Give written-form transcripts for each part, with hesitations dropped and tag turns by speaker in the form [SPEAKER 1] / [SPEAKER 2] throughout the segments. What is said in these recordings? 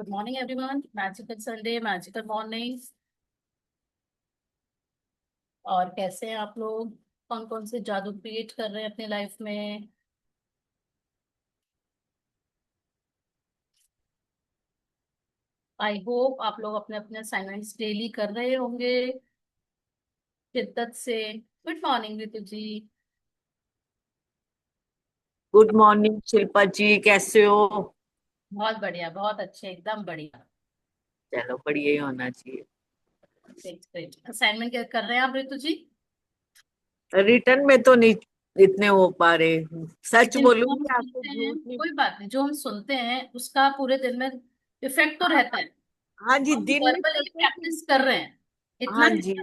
[SPEAKER 1] Good morning everyone. Magical Sunday, magical morning. और कैसे हैं आप लोग? कौन कौन से जादू क्रिएट कर रहे हैं अपनी लाइफ में? आई होप आप लोग अपने अपने असाइनमेंट्स डेली कर रहे होंगे शिद्दत से। गुड मॉर्निंग रितु जी।
[SPEAKER 2] गुड मॉर्निंग शिल्पा जी, कैसे हो?
[SPEAKER 1] बहुत बढ़िया, बहुत अच्छे, एकदम बढ़िया।
[SPEAKER 2] चलो, बढ़िया ही होना चाहिए।
[SPEAKER 1] Great great. असाइनमेंट क्या कर रहे हैं आप रितु जी?
[SPEAKER 2] रिटर्न में तो नहीं इतने हो पा रहे। सच
[SPEAKER 1] लेकिन जो हम
[SPEAKER 2] बोलूंगी आपको,
[SPEAKER 1] सुनते हैं,
[SPEAKER 2] झूठ नहीं।
[SPEAKER 1] कोई बात नहीं, जो हम सुनते हैं उसका पूरे दिन में इफेक्ट तो
[SPEAKER 2] हाँ।
[SPEAKER 1] रहता है।
[SPEAKER 2] हाँ जी,
[SPEAKER 1] हम
[SPEAKER 2] दिन में
[SPEAKER 1] वर्बली
[SPEAKER 2] करते थे।
[SPEAKER 1] प्रैक्टिस कर रहे हैं, इतना
[SPEAKER 2] हाँ जी।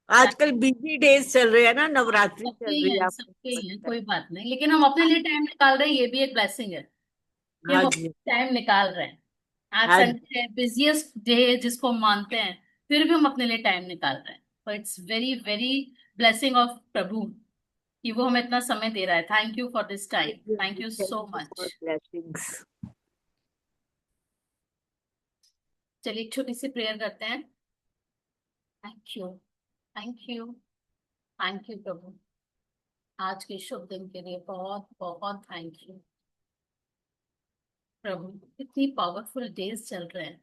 [SPEAKER 2] आजकल बिजी डेज चल रहे हैं ना, नवरात्रि
[SPEAKER 1] सबके
[SPEAKER 2] चल
[SPEAKER 1] ही
[SPEAKER 2] रही है,
[SPEAKER 1] हैं,
[SPEAKER 2] आपको
[SPEAKER 1] सबके ही हैं,
[SPEAKER 2] पता है।
[SPEAKER 1] कोई बात नहीं, लेकिन हम अपने लिए टाइम निकाल रहे हैं, ये भी एक ब्लेसिंग है कि
[SPEAKER 2] हाँ
[SPEAKER 1] हम
[SPEAKER 2] जी।
[SPEAKER 1] अपना टाइम निकाल रहे हैं। आज
[SPEAKER 2] हाँ जी।
[SPEAKER 1] संडे है, बिजिएस्ट डे है जिसको हम मानते हैं, फिर भी हम अपने लिए टाइम निकाल रहे हैं। तो it's very very blessing of प्रभु कि वो हमें इतना समय दे रहा है। Thank you for this time, thank you
[SPEAKER 2] thank
[SPEAKER 1] so
[SPEAKER 2] you for
[SPEAKER 1] much.
[SPEAKER 2] Blessings.
[SPEAKER 1] चलिए एक छोटी सी प्रेयर करते हैं। Thank you, thank you, thank you प्रभु। आज के शुभ दिन के लिए बहुत बहुत थैंक यू प्रभु। इतनी पावरफुल डेज चल रहे हैं,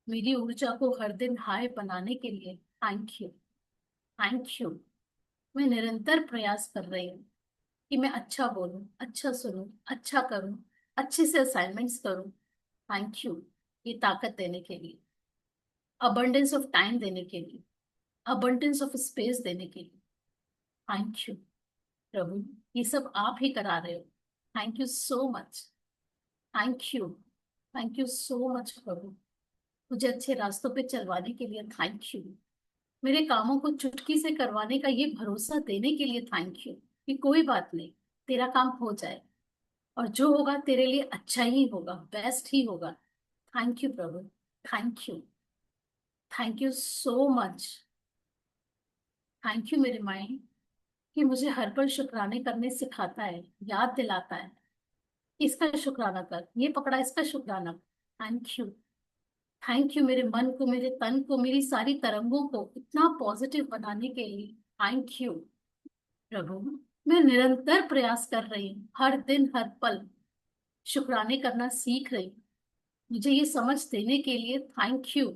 [SPEAKER 1] मेरी ऊर्जा को हर दिन हाई बनाने के लिए थैंक यू, थैंक यू। मैं निरंतर प्रयास कर रही हूँ कि मैं अच्छा बोलूं, अच्छा सुनूं, अच्छा करूं, अच्छे से असाइनमेंट्स करूं। थैंक यू ये ताकत देने के लिए, अबंडेंस ऑफ टाइम देने के लिए, अबंडेंस ऑफ स्पेस देने के लिए। थैंक यू प्रभु, ये सब आप ही करा रहे हो। Thank you so much, thank you, thank you so much प्रभु। मुझे अच्छे रास्तों पे चलवाने के लिए थैंक यू। मेरे कामों को चुटकी से करवाने का ये भरोसा देने के लिए थैंक यू कि कोई बात नहीं, तेरा काम हो जाए और जो होगा तेरे लिए अच्छा ही होगा, बेस्ट ही होगा। थैंक यू प्रभु, thank you, thank you so much. Thank you मेरे माइंड कि मुझे हर पल शुक्राने करने सिखाता है, याद दिलाता है कि इसका शुक्राना कर, ये पकड़ा इसका शुक्राना। थैंक यू, थैंक यू मेरे मन को, मेरे तन को, मेरी सारी तरंगों को इतना पॉजिटिव बनाने के लिए। थैंक यू प्रभु। मैं निरंतर प्रयास कर रही हूँ, हर दिन हर पल शुक्राने करना सीख रही हूँ। मुझे ये समझ देने के लिए thank you,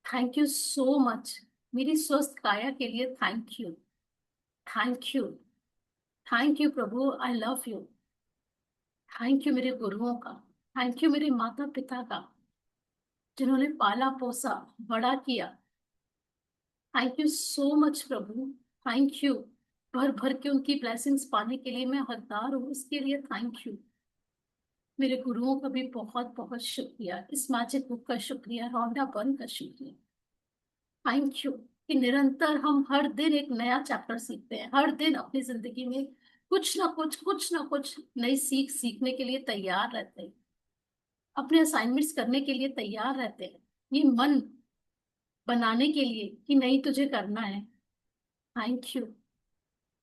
[SPEAKER 1] thank you so much. मेरी स्वस्थ काया के लिए thank you, thank you, thank you Prabhu. I love you. Thank you मेरे गुरुओं का, थैंक यू मेरे माता पिता का, जिन्होंने पाला पोसा, बड़ा किया। Thank you so much Prabhu, thank you. भर भर के उनकी ब्लेसिंग्स पाने के लिए मैं हकदार हूँ, इसके लिए थैंक यू। मेरे गुरुओं का भी बहुत बहुत शुक्रिया, इस मैजिक बुक का शुक्रिया, रौंडा बन का शुक्रिया। थैंक यू कि निरंतर हम हर दिन एक नया चैप्टर सीखते हैं, हर दिन अपनी जिंदगी में कुछ ना कुछ नई सीख सीखने के लिए तैयार रहते हैं, अपने असाइनमेंट्स करने के लिए तैयार रहते हैं, ये मन बनाने के लिए कि नहीं तुझे करना है। थैंक यू,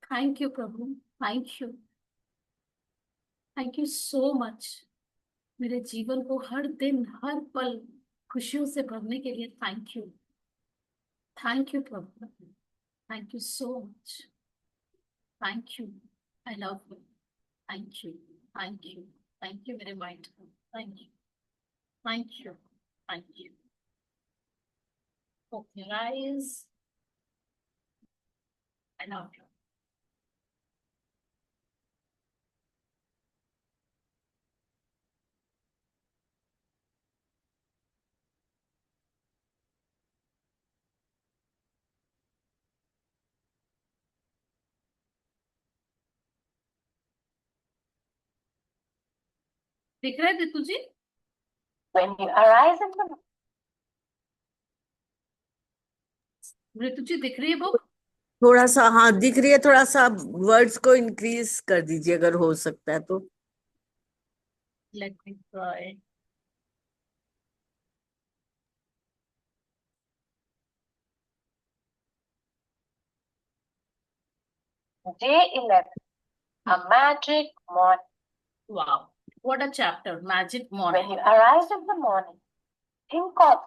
[SPEAKER 1] थैंक यू प्रभु, thank you, thank you so much. मेरे जीवन को हर दिन हर पल खुशियों से भरने के लिए थैंक यू, थैंक यू प्रभु, thank you so much. Thank you, I love you. Thank you, thank you, thank you मेरे माइंड को, thank you, thank you, thank you. Okay rise, I love you. दिख रहा है दितु जी?
[SPEAKER 2] When you arise in the
[SPEAKER 1] ऋतु जी दिख रही है book?
[SPEAKER 2] थोड़ा सा, हाँ दिख रही है, थोड़ा सा वर्ड्स को इंक्रीज कर दीजिए अगर हो सकता है तो।
[SPEAKER 1] Let me try.
[SPEAKER 2] Day 11, a magic morning.
[SPEAKER 1] Wow, What a chapter, Magic
[SPEAKER 3] When
[SPEAKER 1] Morning.
[SPEAKER 3] you arise in the morning, think of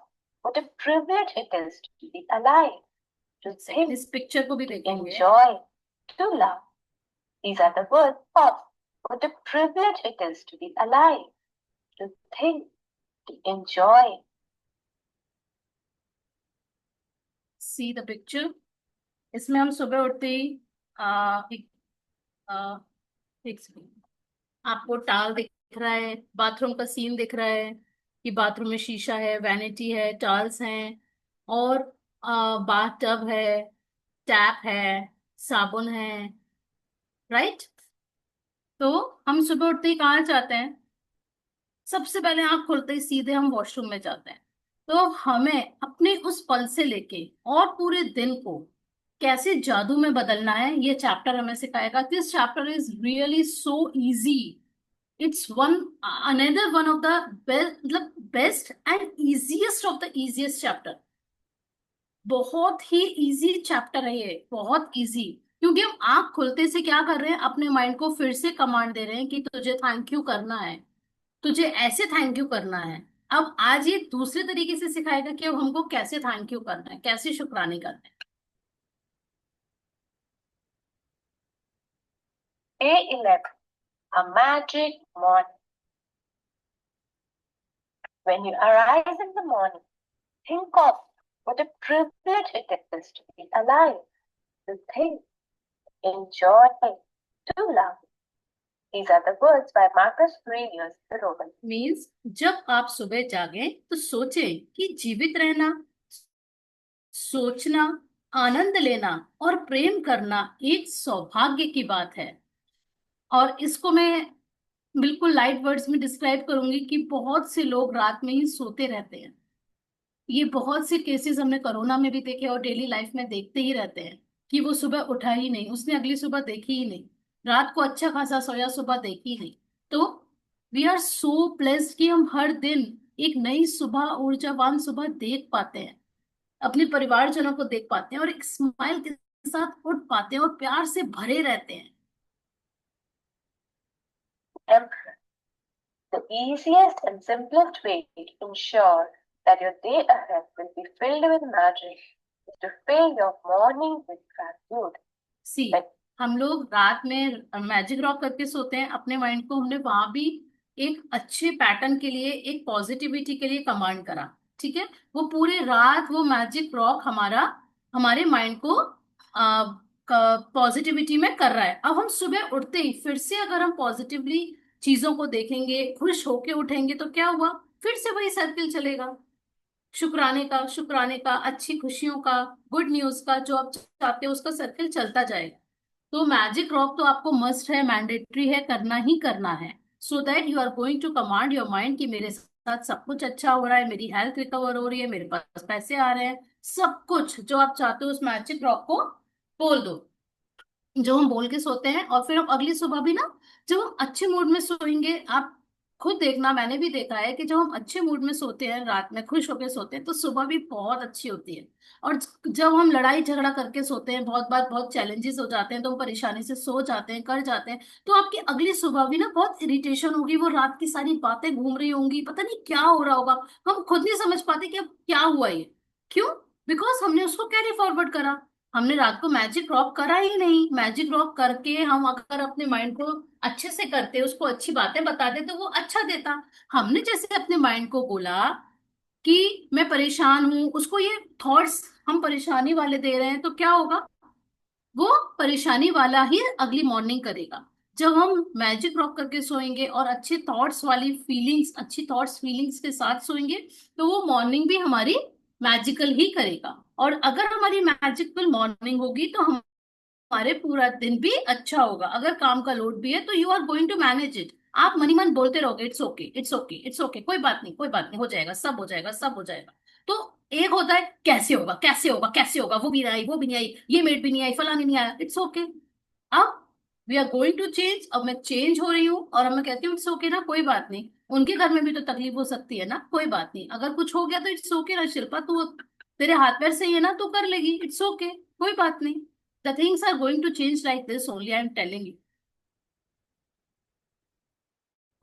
[SPEAKER 3] what a privilege it is to be alive, to think,
[SPEAKER 1] इस picture को भी
[SPEAKER 3] to
[SPEAKER 1] देखेंगे.
[SPEAKER 3] enjoy, to love. These are the words of what a privilege it is to be alive, to think, to enjoy.
[SPEAKER 1] See the picture. इसमें हम सुबह उठते ही एक एक सेकंड, आपको टाल दिख रहा है, बाथरूम का सीन दिख रहा है कि बाथरूम में शीशा है, वैनिटी है, टाल्स हैं, और बाथ टब है, टैप है, साबुन है, राइट? तो हम सुबह उठते ही कहाँ जाते हैं? सबसे पहले आंख खुलते ही सीधे हम वॉशरूम में जाते हैं. तो हमें अपने उस पल से लेके और पूरे दिन को कैसे जादू में बदलना है, ये चैप्टर हमें सिखाएगा. This chapter is really so easy. It's one another one of the best, मतलब best and easiest of the easiest chapter. बहुत ही इजी चैप्टर है ये, बहुत इजी. क्योंकि हम आंख खुलते से क्या कर रहे हैं, अपने माइंड को फिर से कमांड दे रहे हैं कि तुझे थैंक यू करना है, तुझे ऐसे थैंक यू करना है. अब आज ये दूसरे तरीके से सिखाएगा कि अब हमको कैसे थैंक यू करना है, कैसे शुक्राने करना है.
[SPEAKER 3] Day 11. A magic morning. When you arise in the morning, think of what a privilege it is to be alive, to think, enjoy, to love. These are the words by Marcus Aurelius Roman.
[SPEAKER 1] Means जब आप सुबह जागें तो सोचें कि जीवित रहना, सोचना, आनंद लेना और प्रेम करना एक सौभाग्य की बात है. और इसको मैं बिल्कुल लाइट वर्ड्स में डिस्क्राइब करूंगी कि बहुत से लोग रात में ही सोते रहते हैं. ये बहुत से केसेस हमने कोरोना में भी देखे और डेली लाइफ में देखते ही रहते हैं कि वो सुबह उठा ही नहीं, उसने अगली सुबह देखी ही नहीं, रात को अच्छा खासा सोया, सुबह देखी ही नहीं. तो वी आर सो ब्लेस्ड कि हम हर दिन एक नई सुबह, ऊर्जावान सुबह देख पाते हैं, अपने परिवारजनों को देख पाते हैं और एक स्माइल के साथ उठ पाते हैं और प्यार से भरे रहते हैं.
[SPEAKER 3] Emperor. The easiest and simplest way to ensure that your day ahead will be filled with magic is to fill your morning with gratitude.
[SPEAKER 1] सी, हम लोग रात में मैजिक रॉक करके सोते हैं अपने माइंड को, हमने वहां भी एक अच्छे पैटर्न के लिए, एक पॉजिटिविटी के लिए कमांड करा. ठीक है, वो पूरे रात वो मैजिक रॉक हमारा, हमारे माइंड को पॉजिटिविटी में कर रहा है. अब हम सुबह उठते ही फिर से अगर हम पॉजिटिवली चीजों को देखेंगे, खुश होके उठेंगे, तो क्या हुआ, फिर से वही सर्किल चलेगा, शुक्राने का, शुक्राने का, अच्छी खुशियों का, गुड न्यूज का, जो आप चाहते हो उसका सर्किल चलता जाएगा. तो मैजिक रॉक तो आपको मस्ट है, मैंडेटरी है, करना ही करना है. So that you are going to command your mind कि मेरे साथ सब कुछ अच्छा हो रहा है, मेरी हेल्थ रिकवर हो रही है, मेरे पास पैसे आ रहे हैं, सब कुछ जो आप चाहते हो उस मैजिक रॉक को बोल दो, जो हम बोल के सोते हैं. और फिर हम अगली सुबह भी ना, जब हम अच्छे मूड में सोएंगे, आप खुद देखना, मैंने भी देखा है कि जब हम अच्छे मूड में सोते हैं, रात में खुश होकर सोते हैं, तो सुबह भी बहुत अच्छी होती है. और जब हम लड़ाई झगड़ा करके सोते हैं, बहुत बार बहुत चैलेंजेस हो जाते हैं, तो हम परेशानी से सो जाते हैं, कर जाते हैं, तो आपकी अगली सुबह भी ना बहुत इरिटेशन होगी, वो रात की सारी बातें घूम रही होंगी, पता नहीं क्या हो रहा होगा, हम खुद नहीं समझ पाते कि अब क्या हुआ ये. क्यों? बिकॉज हमने उसको कैरी फॉरवर्ड करा, हमने रात को मैजिक रॉक करा ही नहीं. मैजिक रॉक करके हम अगर अपने माइंड को अच्छे से करते, उसको अच्छी बातें बताते, तो वो अच्छा देता. हमने जैसे अपने माइंड को बोला कि मैं परेशान हूं, उसको ये थॉट्स हम परेशानी वाले दे रहे हैं, तो क्या होगा, वो परेशानी वाला ही अगली मॉर्निंग करेगा. जब हम मैजिक रॉक करके सोएंगे और अच्छे थॉट्स वाली फीलिंग्स, अच्छी थॉट्स फीलिंग्स के साथ सोएंगे, तो वो मॉर्निंग भी हमारी मैजिकल ही करेगा. और अगर हमारी मैजिकल मॉर्निंग होगी तो हमारे पूरा दिन भी अच्छा होगा. अगर काम का लोड भी है तो you are going to manage it. आप मनी मन बोलते रहोगे, it's okay, it's okay, it's okay, कोई बात नहीं, कोई बात नहीं, हो जाएगा, सब हो जाएगा, सब हो जाएगा. तो एक होता है कैसे होगा, कैसे होगा, कैसे होगा, वो भी नहीं आई, वो भी नहीं आई, ये मेट भी नहीं आई, फलानी नहीं आया, इट्स ओके. अब we are going to change. अब मैं चेंज हो रही हूँ और अब मैं कहती हूँ इट्स ओके ना, कोई बात नहीं. उनके घर में भी तो तकलीफ हो सकती है ना, कोई बात नहीं, अगर कुछ हो गया तो इट्स ओके ना शिल्पा, तू तेरे हाथ पैर सही है ना, तू कर लेगी, इट्स ओके, कोई बात नहीं. The things are going to change like this only, I'm telling you.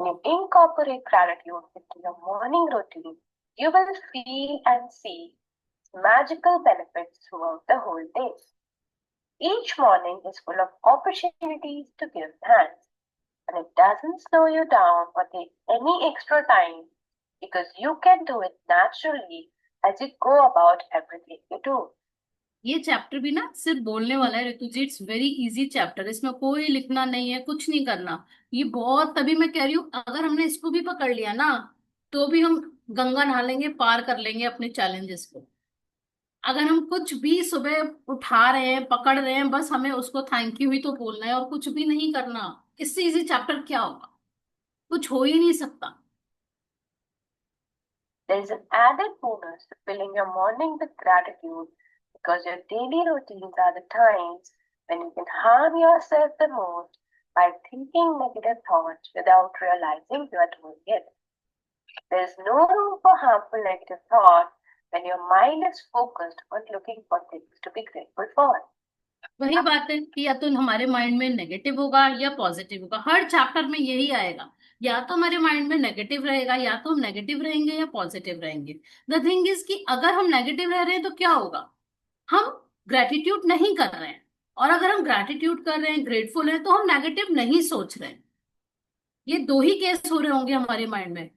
[SPEAKER 3] When you incorporate gratitude into your morning routine, you will feel and see magical benefits throughout the whole day. Each morning is full of opportunities to give thanks, and it doesn't slow you down or take any extra time because you can do it naturally as you go about everything you do.
[SPEAKER 1] ये chapter भी ना सिर्फ बोलने वाला है ऋतु जी, it's very easy chapter, इसमें कोई लिखना नहीं है, कुछ नहीं करना। ये बहुत, तभी मैं कह रही हूँ अगर हमने इसको भी पकड़ लिया ना तो भी हम गंगा नहा लेंगे, पार कर लेंगे अपने चैलेंजेस को। अगर हम कुछ भी सुबह उठा रहे हैं, पकड़ रहे हैं, बस हमें उसको थैंक यू ही तो बोलना है और कुछ भी नहीं करना। इससे इजी चैप्टर क्या होगा? कुछ हो ही नहीं सकता।
[SPEAKER 3] There is an added bonus to filling your morning with gratitude because your daily routines are the times when you can harm yourself the most by thinking negative thoughts without realizing you are doing it. There is no room for harmful negative thoughts when your mind is focused on looking for things to be grateful for.
[SPEAKER 1] वही बात है कि या तो हमारे mind में negative होगा या पॉजिटिव होगा, हर चैप्टर में यही आएगा। या तो हमारे माइंड में नेगेटिव रहेगा, या तो हम नेगेटिव रहेंगे या पॉजिटिव रहेंगे। द थिंग इज कि अगर हम नेगेटिव रह रहे हैं तो क्या होगा? हम ग्रेटिट्यूड नहीं कर रहे हैं, और अगर हम ग्रेटिट्यूड कर रहे हैं, ग्रेटफुल हैं, तो हम नेगेटिव नहीं सोच रहे हैं। ये दो ही केस हो रहे होंगे हमारे माइंड में।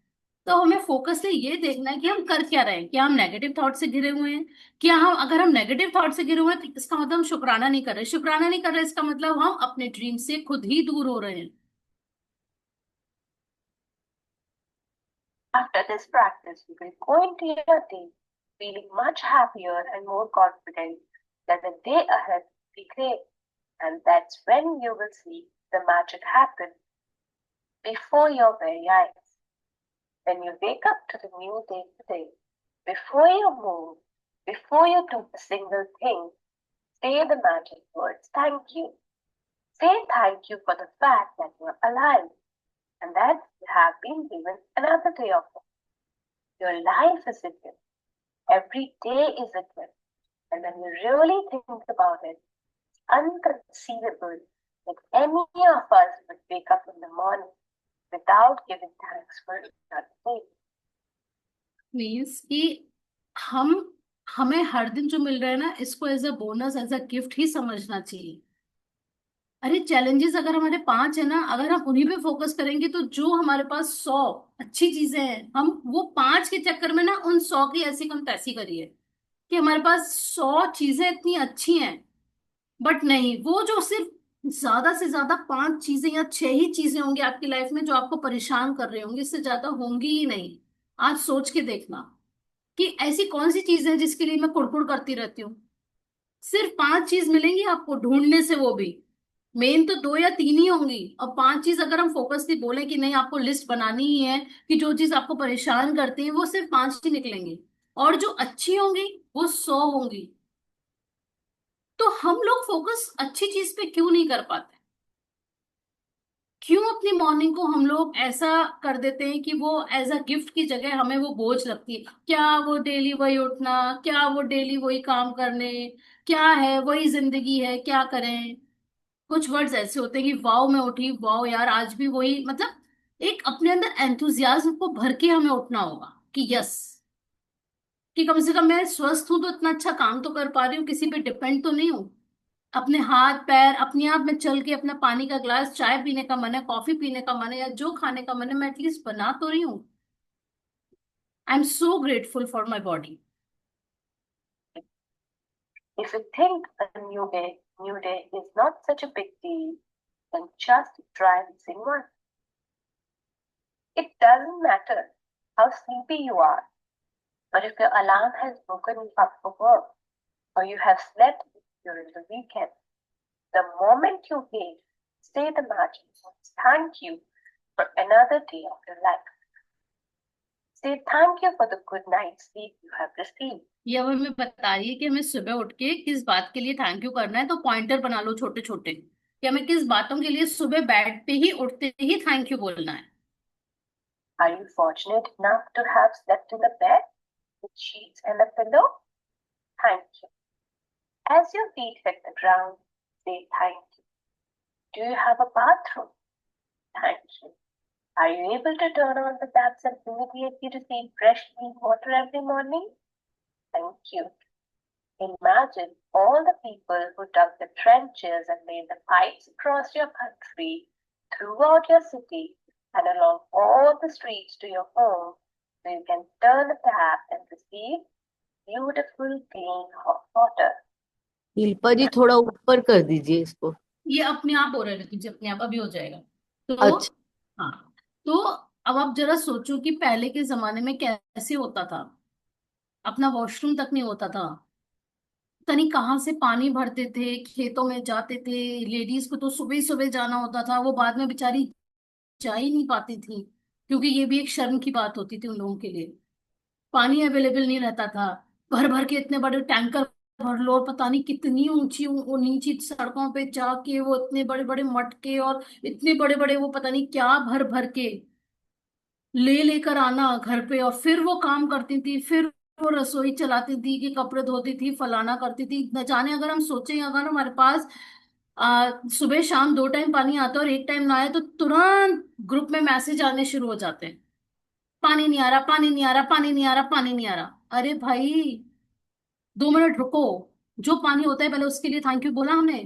[SPEAKER 1] तो हमें फोकसली ये देखना है कि हम कर क्या रहे हैं। क्या हम नेगेटिव थॉट से घिरे हुए हैं? क्या हम, अगर हम नेगेटिव थॉट से घिरे हुए हैं तो इसका मतलब हम शुक्राना नहीं कर रहे। शुक्राना नहीं कर रहे इसका मतलब हम अपने ड्रीम से खुद ही दूर हो रहे हैं।
[SPEAKER 3] After this practice, you will go into your day feeling much happier and more confident that the day ahead will be great. And that's when you will see the magic happen before your very eyes. When you wake up to the new day today, before you move, before you do a single thing, say the magic words, thank you. Say thank you for the fact that you are alive and that you have been given another day of life. Your life is a gift. Every day is a gift. And when you really think about it, it's unconceivable that any of us would wake up in the morning without giving thanks for another day.
[SPEAKER 1] Means कि हम हमें हर दिन जो मिल रहा है ना, इसको as a bonus, as a gift ही समझना चाहिए। अरे चैलेंजेस अगर हमारे 5 है ना, अगर हम उन्हीं पे फोकस करेंगे तो जो हमारे पास 100 अच्छी चीजें हैं, हम वो 5 के चक्कर में ना उन 100 की ऐसी कम तैसी करिए कि हमारे पास 100 चीजें इतनी अच्छी हैं। बट नहीं, वो जो सिर्फ ज्यादा से ज्यादा 5 चीजें या 6 ही चीजें होंगी आपकी लाइफ में जो आपको परेशान कर रही होंगी, इससे ज्यादा होंगी ही नहीं। आज सोच के देखना कि ऐसी कौन सी चीज है जिसके लिए मैं कुड़कुड़ करती रहती हूँ। सिर्फ 5 चीज मिलेंगी आपको ढूंढने से, वो भी मेन तो 2 या 3 ही होंगी। और 5 चीज अगर हम फोकसली बोले कि नहीं, आपको लिस्ट बनानी ही है कि जो चीज आपको परेशान करती है, वो सिर्फ 5 ही निकलेंगी, और जो अच्छी होंगी वो 100 होंगी। तो हम लोग फोकस अच्छी चीज पे क्यों नहीं कर पाते? क्यों अपनी मॉर्निंग को हम लोग ऐसा कर देते हैं कि वो एज अ गिफ्ट की जगह हमें वो बोझ लगती है? क्या वो डेली वही उठना, क्या वो डेली वही काम करने, क्या है वही जिंदगी है, क्या करें? कुछ वर्ड्स ऐसे होते हैं कि वाओ मैं उठी, वाओ यार आज भी वही, मतलब एक अपने अंदर एंथुजियाज्म को भर के हमें उठना होगा कि यस, कि कम से कम मैं स्वस्थ हूं तो इतना अच्छा काम तो कर पा रही हूँ, किसी पे डिपेंड तो नहीं हूँ। अपने हाथ पैर अपने आप में चल के, अपना पानी का ग्लास, चाय पीने का मन है, कॉफी पीने का मन है, या जो खाने का मन है, मैं एटलीस्ट बना तो रही हूँ। आई am so grateful for my body.
[SPEAKER 3] If you think a new day is not such a big deal, then just try missing one. It doesn't matter how sleepy you are, but if your alarm has woken you up for work, or you have slept during the weekend, the moment you wake, say the magic words, thank you for another day of your life. Say thank you for the good night's sleep you have received.
[SPEAKER 1] ये अब हमें बता रही है कि हमें सुबह उठ के किस बात के लिए थैंक यू करना है। तो पॉइंटर बना लो छोटे छोटे कि हमें किस बातों के लिए सुबह बेड पे ही उठते ही थैंक यू बोलना है।
[SPEAKER 3] Are you fortunate enough to have slept in the bed with sheets and a pillow? Thank you. As your feet hit the ground, say thank you. Do you have a bathroom? Thank you. Are you able to turn on the taps and immediately receive fresh clean water every morning? Thank you. Imagine all the people who dug the trenches and laid the pipes across your country, throughout your city, and along all the streets to your home, so you can turn the tap and receive beautiful clean hot water.
[SPEAKER 2] Shilpa ji थोड़ा ऊपर कर दीजिए इसको।
[SPEAKER 1] ये अपने आप हो रहा है, जी अपने आप अभी हो जाएगा। तो
[SPEAKER 2] अच्छा।
[SPEAKER 1] हाँ, तो अब आप जरा सोचो कि पहले के जमाने में कैसे होता था। अपना वॉशरूम तक नहीं होता था, पता नहीं कहाँ से पानी भरते थे, खेतों में जाते थे। लेडीज को तो सुबह सुबह जाना होता था, वो बाद में बेचारी जा ही नहीं पाती थी, क्योंकि ये भी एक शर्म की बात होती थी उन लोगों के लिए। पानी अवेलेबल नहीं रहता था। भर भर के इतने बड़े टैंकर भर लो, और पता नहीं कितनी ऊंची नीची सड़कों पे जाके वो इतने बड़े बड़े मटके और इतने बड़े बड़े वो पता नहीं क्या भर भर के लेकर आना घर पे, और फिर वो काम करती थी, फिर वो रसोई चलाती थी कि कपड़े धोती थी, फलाना करती थी। न जाने, अगर हम सोचें अगर हमारे पास सुबह शाम 2 टाइम पानी आता है और एक टाइम ना आए, तो तुरंत ग्रुप में मैसेज आने शुरू हो जाते हैं, पानी नहीं आ रहा, पानी नहीं आ रहा, पानी नहीं आ रहा, पानी नहीं आ रहा। अरे भाई, 2 मिनट रुको। जो पानी होता है पहले उसके लिए थैंक यू बोला हमने,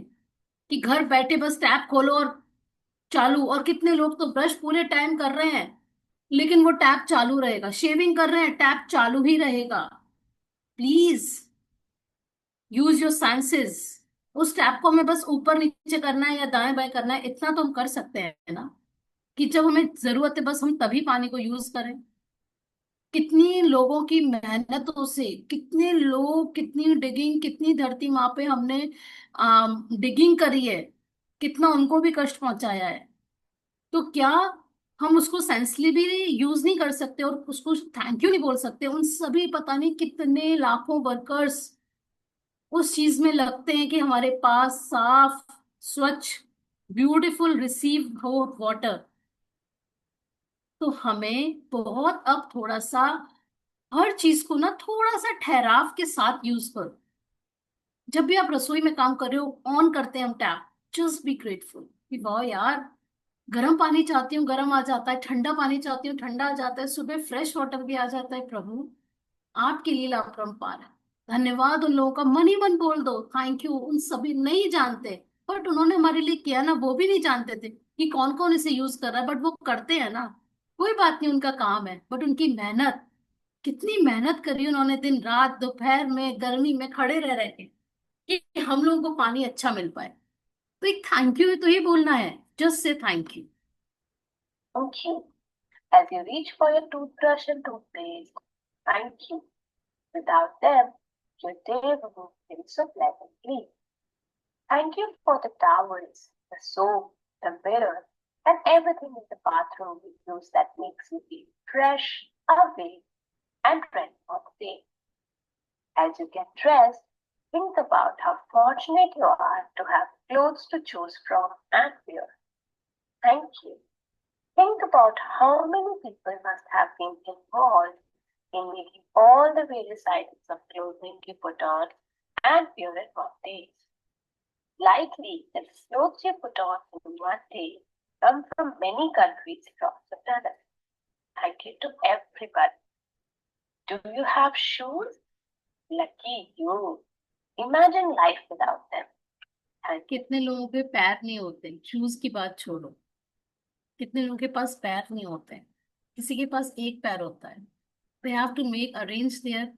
[SPEAKER 1] कि घर बैठे बस टैप खोलो और चालू। और कितने लोग तो ब्रश पूरे टाइम कर रहे हैं, लेकिन वो टैप चालू रहेगा। शेविंग कर रहे हैं, टैप चालू ही रहेगा। Please use your senses. उस टैप को हमें बस ऊपर नीचे करना है या दाएं बाएं करना है, इतना तो हम कर सकते हैं ना, कि जब हमें जरूरत है बस हम तभी पानी को यूज करें। कितनी लोगों की मेहनतों से, कितने लोग, कितनी डिगिंग, कितनी धरती माँ पे हमने डिगिंग करी है, कितना उनको भी कष्ट पहुंचाया है। तो क्या हम उसको सेंसली भी यूज नहीं कर सकते और उसको थैंक यू नहीं बोल सकते? उन सभी पता नहीं कितने लाखों वर्कर्स उस चीज में लगते हैं कि हमारे पास साफ, स्वच्छ, ब्यूटीफुल रिसीव हो वाटर। तो हमें बहुत अब थोड़ा सा हर चीज को ना थोड़ा सा ठहराव के साथ यूज करो। जब भी आप रसोई में काम कर रहे हो, ऑन करते हैं हम टैप, जस्ट बी ग्रेटफुल कि वाह यार, गर्म पानी चाहती हूँ गर्म आ जाता है, ठंडा पानी चाहती हूँ ठंडा आ जाता है, सुबह फ्रेश वाटर भी आ जाता है। प्रभु, आपकी लीला अपरंपार है। धन्यवाद उन लोगों का, मन ही मन बोल दो थैंक यू। उन सभी नहीं जानते, बट उन्होंने हमारे लिए किया ना, वो भी नहीं जानते थे कि कौन कौन इसे यूज कर रहा है, बट वो करते हैं ना। कोई बात नहीं, उनका काम है, बट उनकी मेहनत, कितनी मेहनत करी उन्होंने, दिन रात दोपहर में गर्मी में खड़े रह रहे हैं कि हम लोगों को पानी अच्छा मिल पाए। तो एक थैंक यू तो ही बोलना है, just say thank you.
[SPEAKER 3] Thank you. As you reach for your toothbrush and toothpaste, thank you. Without them, your day wouldn't feel so pleasantly. Thank you for the towels, the soap, the mirror, and everything in the bathroom we use that makes you feel fresh, awake, and ready for the day. As you get dressed, think about how fortunate you are to have clothes to choose from and wear. Thank you. Think about how many people must have been involved in making all the various items of clothing you put on and wear in one day. Likely, the clothes you put on in one day come from many countries across the planet. Thank you to everybody. Do you have shoes? Lucky you. Imagine life without them. Thank you.
[SPEAKER 1] कितने लोगों के पैर नहीं होते, shoes की बात छोड़ो, कितने लोगों के पास पैर नहीं होते हैं, किसी के पास एक पैर होता है। They have to make arrange there,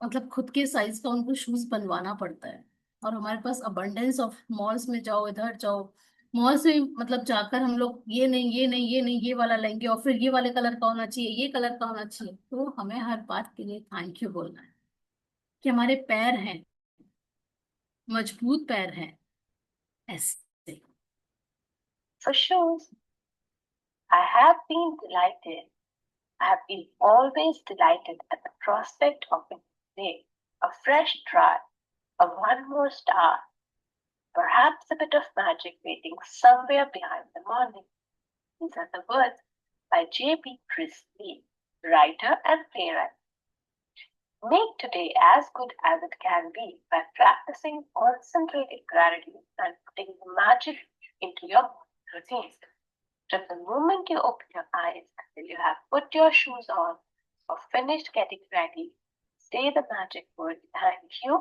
[SPEAKER 1] मतलब खुद के साइज का उनको शूज बनवाना पड़ता है। और हमारे पास अबंडेंस ऑफ, मॉल्स में जाओ इधर जाओ, मॉल्स में मतलब जाकर हम लोग ये नहीं ये नहीं ये नहीं ये वाला लेंगे, और फिर ये वाले कलर का होना चाहिए, ये कलर का होना चाहिए। तो हमें हर बात के लिए थैंक यू बोलना है कि हमारे पैर हैं, मजबूत पैर हैं ऐसे।
[SPEAKER 3] For shoes, I have been delighted. I have been always delighted at the prospect of a day, a fresh try, a one more star, perhaps a bit of magic waiting somewhere behind the morning. These are the words by J.B. Priestley, writer and playwright. Make today as good as it can be by practicing concentrated gratitude and putting the magic into your routine. From the moment you open your eyes until you have put your shoes on or finished getting ready, say the magic word thank you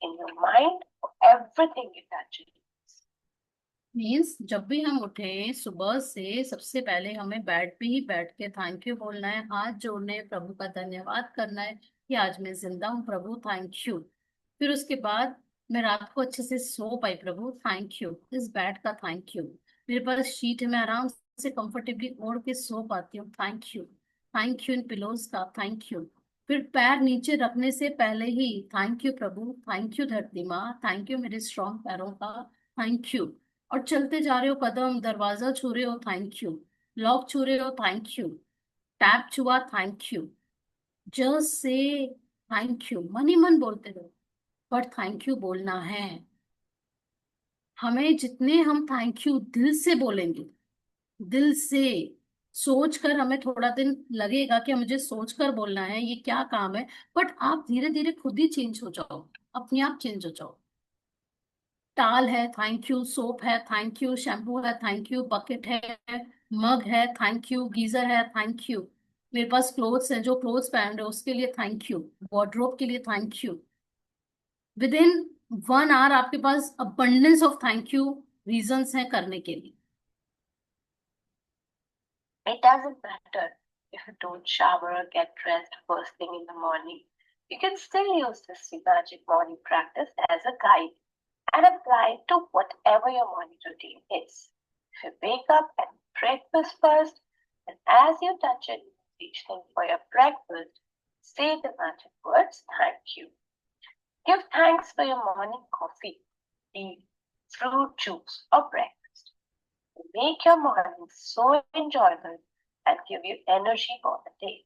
[SPEAKER 3] in your mind for everything you touch.
[SPEAKER 1] Means जब भी हम उठे सुबह से सबसे पहले हमें bed पे ही बैठ के थैंक यू बोलना है, हाथ जोड़ने, प्रभु का धन्यवाद करना है कि आज मैं जिंदा हूँ प्रभु, थैंक यू। फिर उसके बाद मैं रात को अच्छे से सो पाई प्रभु, थैंक यू। इस बेड का थैंक यू, मेरे पास शीट है, मैं आराम से कंफर्टेबली ओढ़ के सो पाती हूँ, थैंक यू। थैंक यू इन पिलोज का, थैंक यू। फिर पैर नीचे रखने से पहले ही थैंक यू प्रभु, थैंक यू धरती माँ, थैंक यू मेरे स्ट्रॉन्ग पैरों का, थैंक यू। और चलते जा रहे हो, कदम दरवाजा छू रहे हो, थैंक यू। लॉक छू रहे हो, थैंक यू। टैप छुआ, thank you. Just say thank you, मन ही मन बोलते रहो, बट थैंक यू बोलना है हमें। जितने हम थैंक यू दिल से बोलेंगे, दिल से सोच कर, हमें थोड़ा दिन लगेगा कि मुझे सोच कर बोलना है, ये क्या काम है, बट आप धीरे धीरे खुद ही चेंज हो जाओ, अपने आप चेंज हो जाओ। टाल है, थैंक यू। सोप है, थैंक यू। शैम्पू है, थैंक यू। बकेट है, मग है, थैंक यू। गीजर है, थैंक यू। मेरे पास क्लोथ्स हैं, जो क्लोथ्स पहन रहे हो उसके लिए थैंक यू। वार्डरोब के लिए thank you. Within 1 hour आपके पास abundance of thank you reasons हैं करने के लिए।
[SPEAKER 3] It doesn't matter if you don't shower or get dressed first thing in the morning. You can still use this magic morning practice as a guide and apply it to whatever your morning routine is. If you wake up and breakfast first, and as you touch it, each thing for your breakfast, say the magic words thank you. Give thanks for your morning coffee, tea, fruit juice, or breakfast. Make your morning so enjoyable and give you energy for the day.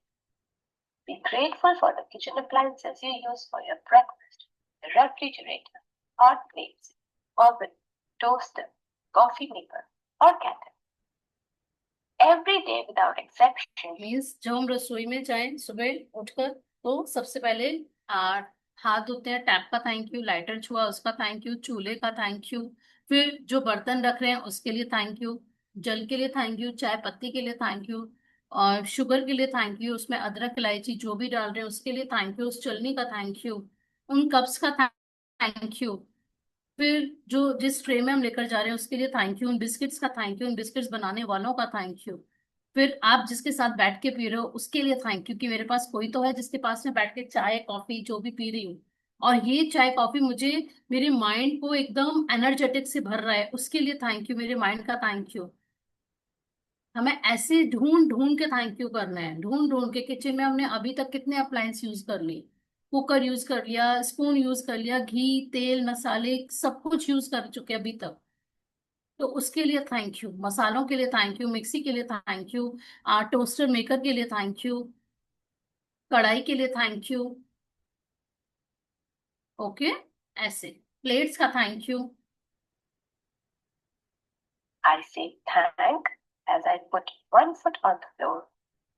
[SPEAKER 3] Be grateful for the kitchen appliances you use for your breakfast: the refrigerator, hot plates, oven, toaster, coffee maker, or kettle. Every day without exception.
[SPEAKER 1] Means जब हम रसोई में जाएं सुबह उठकर, तो सबसे पहले आ, हाथ धोते हैं, टैप का थैंक यू। लाइटर छुआ, उसका थैंक यू। चूल्हे का थैंक यू। फिर जो बर्तन रख रहे हैं उसके लिए थैंक यू। जल के लिए थैंक यू। चाय पत्ती के लिए थैंक यू। और शुगर के लिए थैंक यू, उसमें अदरक इलायची जो भी डाल रहे हैं उसके लिए थैंक यू। उस चलनी का थैंक यू। उन कप्स का थैंक यू। फिर जो जिस ट्रे में हम लेकर जा रहे हैं उसके लिए थैंक यू। उन बिस्किट्स का थैंक यू। उन बिस्किट्स बनाने वालों का थैंक यू। फिर आप जिसके साथ बैठ के पी रहे हो उसके लिए थैंक यू, कि मेरे पास कोई तो है जिसके पास में बैठ के चाय कॉफी जो भी पी रही हूँ, और ये चाय कॉफी मुझे मेरे माइंड को एकदम एनर्जेटिक से भर रहा है, उसके लिए थैंक यू, मेरे माइंड का थैंक यू। हमें ऐसे ढूंढ ढूंढ के थैंक यू करना है, ढूंढ ढूंढ के। किचन में हमने अभी तक कितने अप्लायंस यूज कर लिए, कुकर यूज कर लिया, स्पून यूज कर लिया, घी तेल मसाले सब कुछ यूज कर चुके अभी तक, तो उसके लिए थैंक यू। मसालों के लिए थैंक यू, मिक्सी के लिए थैंक यू, टोस्टर मेकर के लिए थैंक यू, कढ़ाई के लिए थैंक यू। ओके, ऐसे प्लेट्स का thank you.
[SPEAKER 3] I say thank as I put one foot on the floor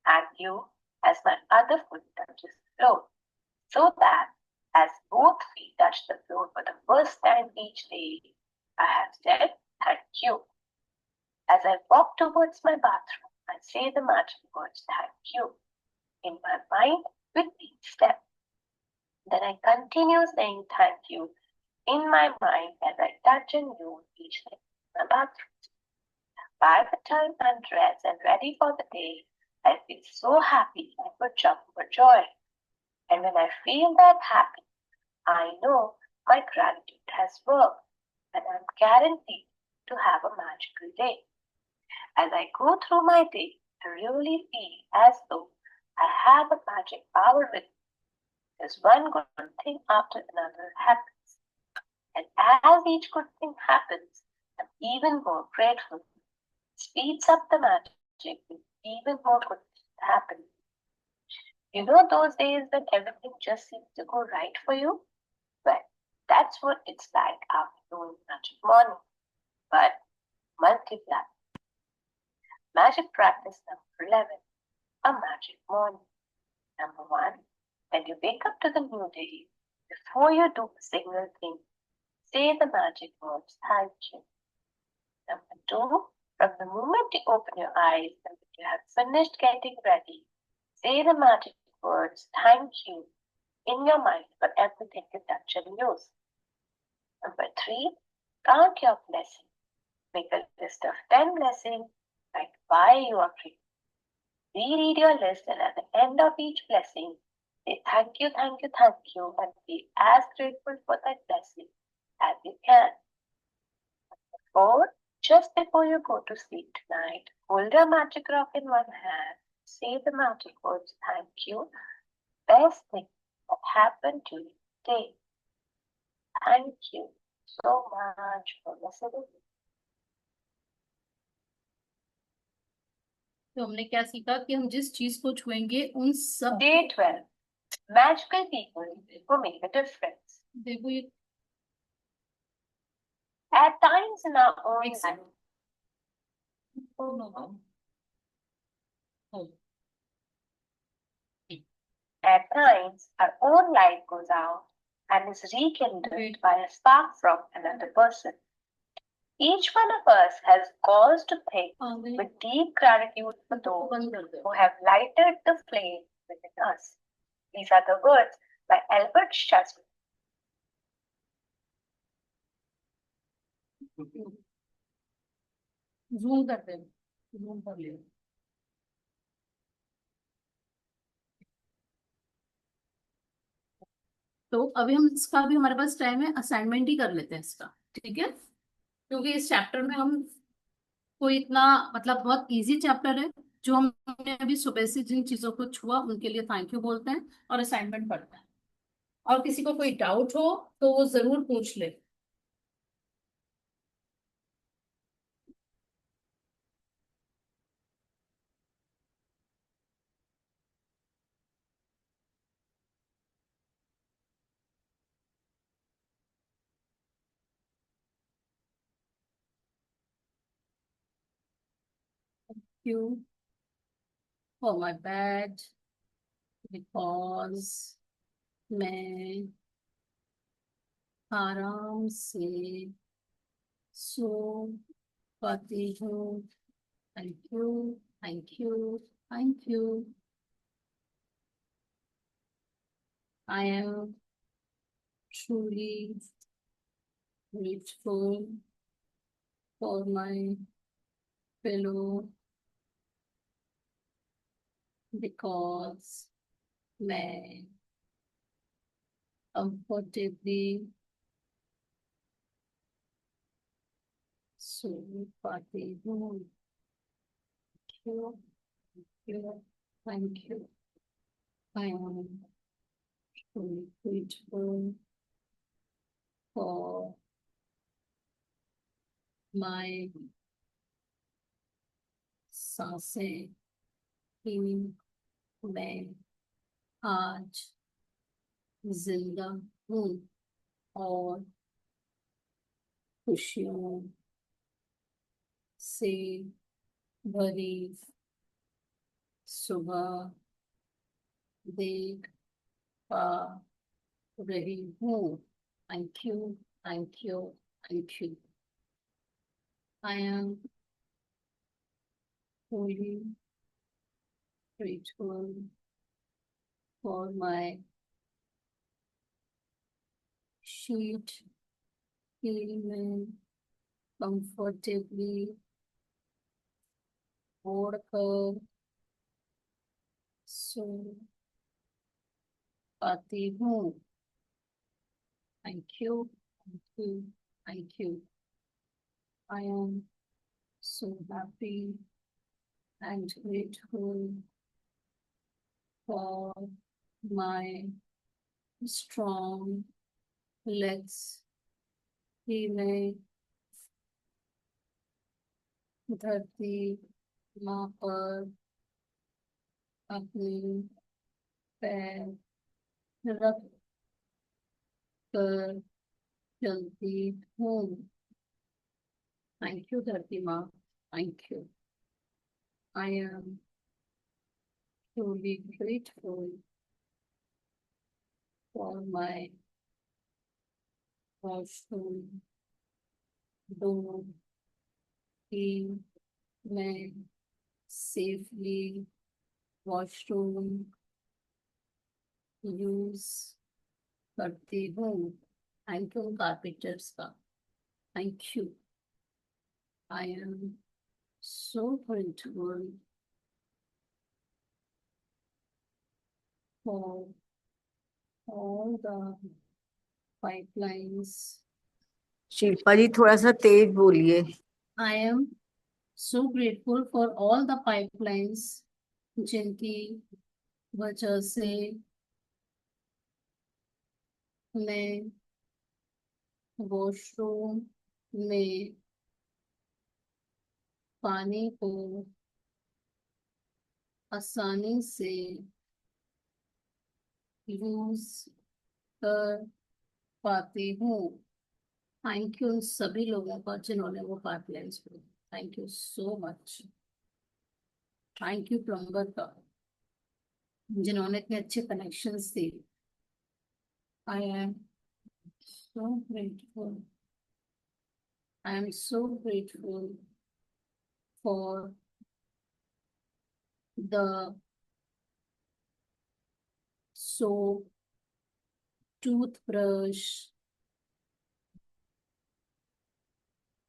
[SPEAKER 3] and you as my other foot touches the floor, so that as both feet touch the floor for the first time each day, I have said thank you. As I walk towards my bathroom, I say the magic words thank you in my mind with each step. Then I continue saying thank you in my mind as I touch and use each thing in my bathroom. By the time I'm dressed and ready for the day, I feel so happy I could jump for joy. And when I feel that happy, I know my gratitude has worked and I'm guaranteed to have a magical day. As I go through my day, I really feel as though I have a magic power with me. As one good thing after another happens. And as each good thing happens, I'm even more grateful. Speeds up the magic with even more good things happening. You know those days when everything just seems to go right for you? Well, that's what it's like after doing magic morning, but multiply. Magic practice number 11, a magic morning. Number 1, when you wake up to the new day, before you do a single thing, say the magic words thank you. Number 2, From the moment you open your eyes and you have finished getting ready, say the magic words, thank you, in your mind for everything you touch and use. Number 3, count your blessings. Make a list of 10 blessings, write why you are grateful. Reread your list and at the end of each blessing, say thank you, thank you, thank you, and be as grateful for that blessing as you can. 4, just before you go to sleep tonight, hold your magic rock in one hand, say the magic words, thank you, best thing that happened to you today. Thank you so much for listening.
[SPEAKER 1] तो हमने क्या सीखा कि हम जिस चीज को छुएंगे उन सब
[SPEAKER 3] Day 12. Magical people who make a difference.
[SPEAKER 1] देखो ये
[SPEAKER 3] At times in our own
[SPEAKER 1] Next.
[SPEAKER 3] life, at times our own light goes out and is rekindled by a spark from another person. Each one of us has cause to think with deep gratitude for those
[SPEAKER 1] बंद कर दो
[SPEAKER 3] who have lighted the flame within us. These are the words by Albert Shazli.
[SPEAKER 1] Zoom करते हैं zoom कर लिया तो अभी हम इसका भी हमारे पास टाइम है असाइनमेंट ही कर लेते हैं इसका ठीक है क्योंकि इस चैप्टर में हम कोई इतना मतलब बहुत इजी चैप्टर है जो हमने अभी सुबह से जिन चीजों को छुआ उनके लिए थैंक यू बोलते हैं और असाइनमेंट पढ़ते हैं और किसी को कोई डाउट हो तो वो जरूर पूछ ले क्यों फॉर माई बैड बिकॉज मैं आराम से सो पाती हूँ thank you thank you thank you I M truly grateful for my pillow because मैं comfortably सो पाती हूँ Thank you. I am truly grateful for my सांसें कि मैं आज जिंदा हूँ और खुशियों से भरी सुबह देख पा रही हूँ thank you thank you thank you I am truly grateful for my sheet feeling comfortably ओढ़कर सो पाती हूँ thank you thank you thank you I am so happy and grateful for my strong legs कि मैं धरती माँ पर अपने पैर रख कर चलती हूँ थैंक यू धरती माँ thank you I am truly grateful for my washroom door की मैं सेफली वॉशरूम यूज करती हूँ। थैंक यू कारपेंटर्स का, thank you. I am so grateful for all the pipelines.
[SPEAKER 2] Shilpa ji थोड़ा सा तेज बोलिए।
[SPEAKER 1] I am so grateful for all the pipelines जिनकी वजह से मैं वॉशरूम में पानी को आसानी से यूज कर पाती हूँ। थैंक यू उन सभी लोगों का जिन्होंने वो पाइपलाइंस को, thank you so much. Thank you plumber का जिन्होंने इतने अच्छे कनेक्शंस दिए। आई am so grateful, I am so grateful for the soap, toothbrush,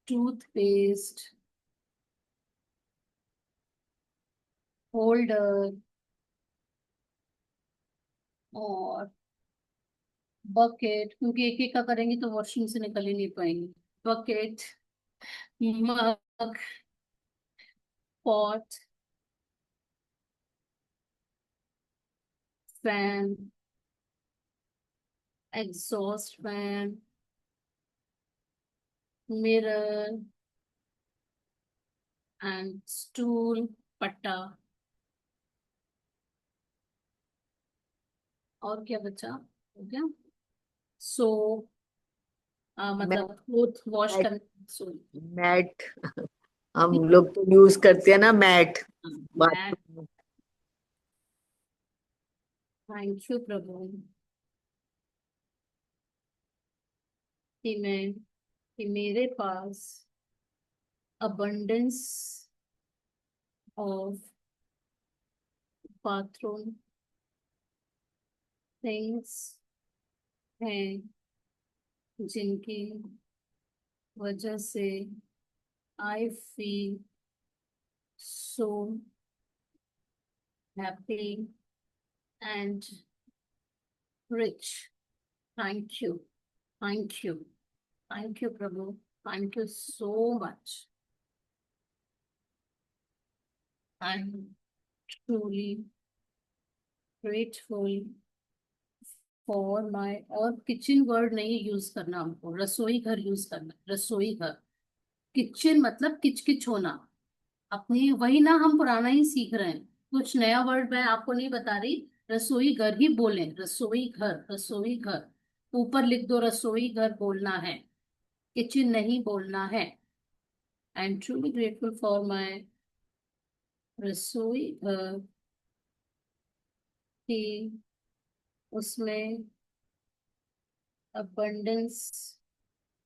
[SPEAKER 1] toothpaste, holder और बकेट, क्योंकि एक एक का करेंगे तो वॉशिंग से निकल ही नहीं पाएंगे। Bucket, mug, pot, fan, exhaust fan, mirror and stool, पट्टा। और क्या बचा, हो गया। Soap,
[SPEAKER 2] mat.
[SPEAKER 1] मतलब क्लोथ वॉश करने, सो
[SPEAKER 2] मैट हम लोग तो यूज करते हैं ना, मैट
[SPEAKER 1] मैट।
[SPEAKER 2] बाथरूम में।
[SPEAKER 1] थैंक यू प्रभु कि मेरे पास abundance of bathroom things हैं जिनकी वजह से I feel so happy and rich. Thank you, thank you, thank you Prabhu, thank you so much. I'm truly grateful for my. और kitchen word नहीं use करना, हमको रसोई घर यूज करना, रसोई घर। किचन मतलब किचकिच होना, अपनी वही ना, हम पुराना ही सीख रहे हैं, कुछ नया वर्ड मैं आपको नहीं बता रही। रसोई घर ही बोलें, रसोई घर, रसोई घर। ऊपर लिख दो, रसोई घर बोलना है, किचन नहीं बोलना है। आई am truly grateful for my रसोई घर कि उसमें abundance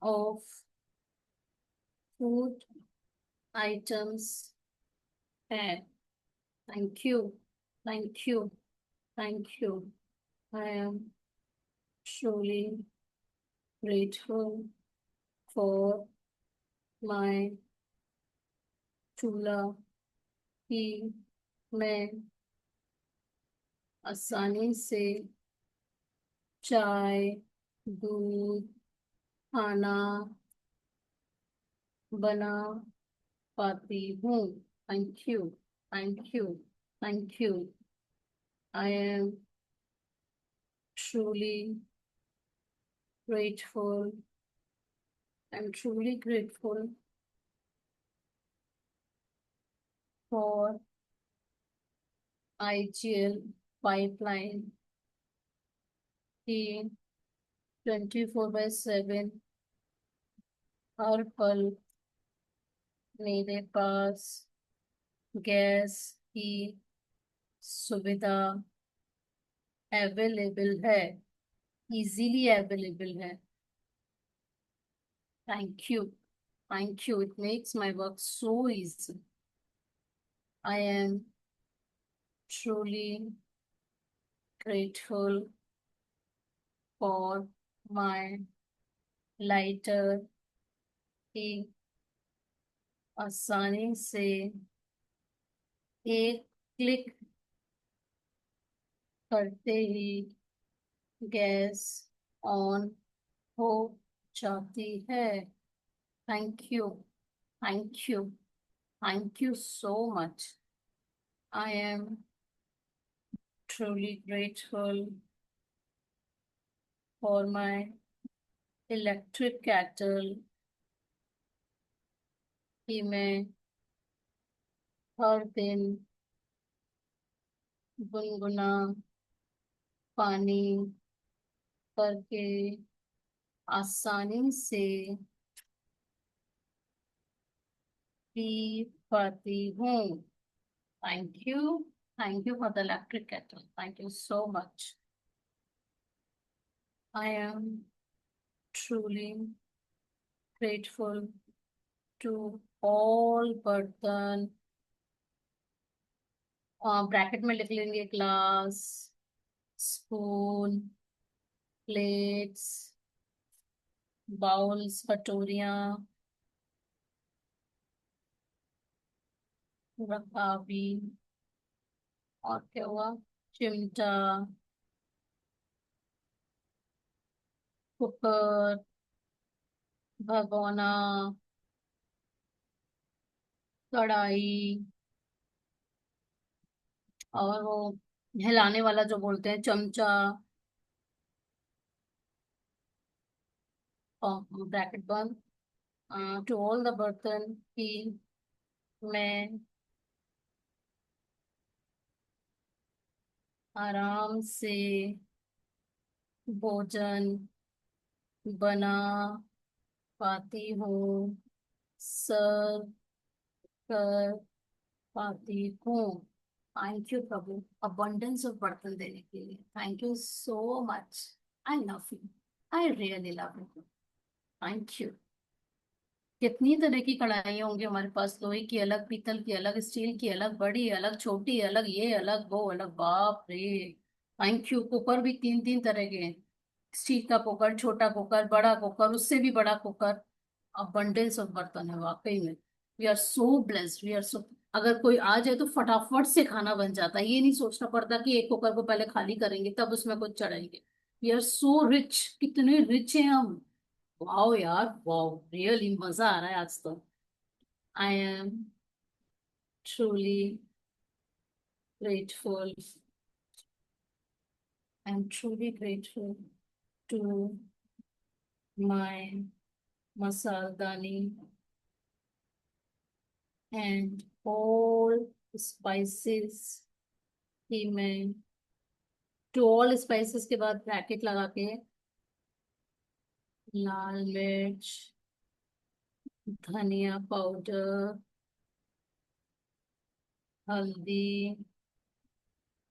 [SPEAKER 1] of food items है। Thank you, thank you, thank you. I am truly grateful for my चूल्हा कि मैं आसानी से चाय, दूध, खाना बना पाती हूँ। Thank you, thank you, thank you. I am truly grateful. I'm truly grateful for IGL pipeline की 24/7 हर पल मेरे पास गैस की सुविधा अवेलेबल है, इजीली अवेलेबल है। Thank you, thank you, it makes my work so easy. I am truly grateful for my lighter की आसानी से एक क्लिक करते ही गैस ऑन हो जाती है। Thank you, thank you, thank you so much. I am truly grateful for my electric kettle कि मैं हर दिन गुनगुना पानी करके आसानी से पी पाती हूँ। Thank you for the electric kettle, thank you so much. I am truly grateful to all बर्तन, ब्रैकेट में लिख लेंगे, ग्लास, स्पून, प्लेट्स, बाउल्स, कटोरियाँ, रकाबी, और क्या हुआ, चिमटा, कुकर, भगोना, कढ़ाई, और वो हिलाने वाला जो बोलते हैं, चमचा, ब्रैकेट बंद, टू ऑल द बर्तन की मैं आराम से भोजन बना पाती हूँ, सर्व कर पाती हूँ। Thank you Prabhu, abundance of बर्तन देने के लिए। Thank you so much. I love you, I really love you. Thank you. कितनी तरह की कढ़ाई होंगी हमारे पास, लोहे की अलग, पीतल की अलग, स्टील की अलग, बड़ी अलग, छोटी अलग, ये अलग वो अलग, बाप रे। Thank you. कुकर भी तीन तीन तरह के हैं, स्टील का कुकर, छोटा कुकर, बड़ा कुकर, उससे भी बड़ा कुकर। अबंडेंस ऑफ बर्तन है वाकई में। We are so blessed, we are so. अगर कोई आ जाए तो फटाफट से खाना बन जाता है, ये नहीं सोचना पड़ता कि एक कुकर को पहले खाली करेंगे तब उसमें कुछ चढ़ाएंगे। वी आर सो रिच, कितने रिच हैं हम। वाओ यार, वाओ, रियली मजा आ रहा है आज तो। I am truly grateful, I am truly grateful to my मसालदानी एंड ऑल स्पाइसेस कि मैं, टू ऑल स्पाइसेस के बाद ब्रैकेट लगा के, लाल मिर्च, धनिया पाउडर, हल्दी,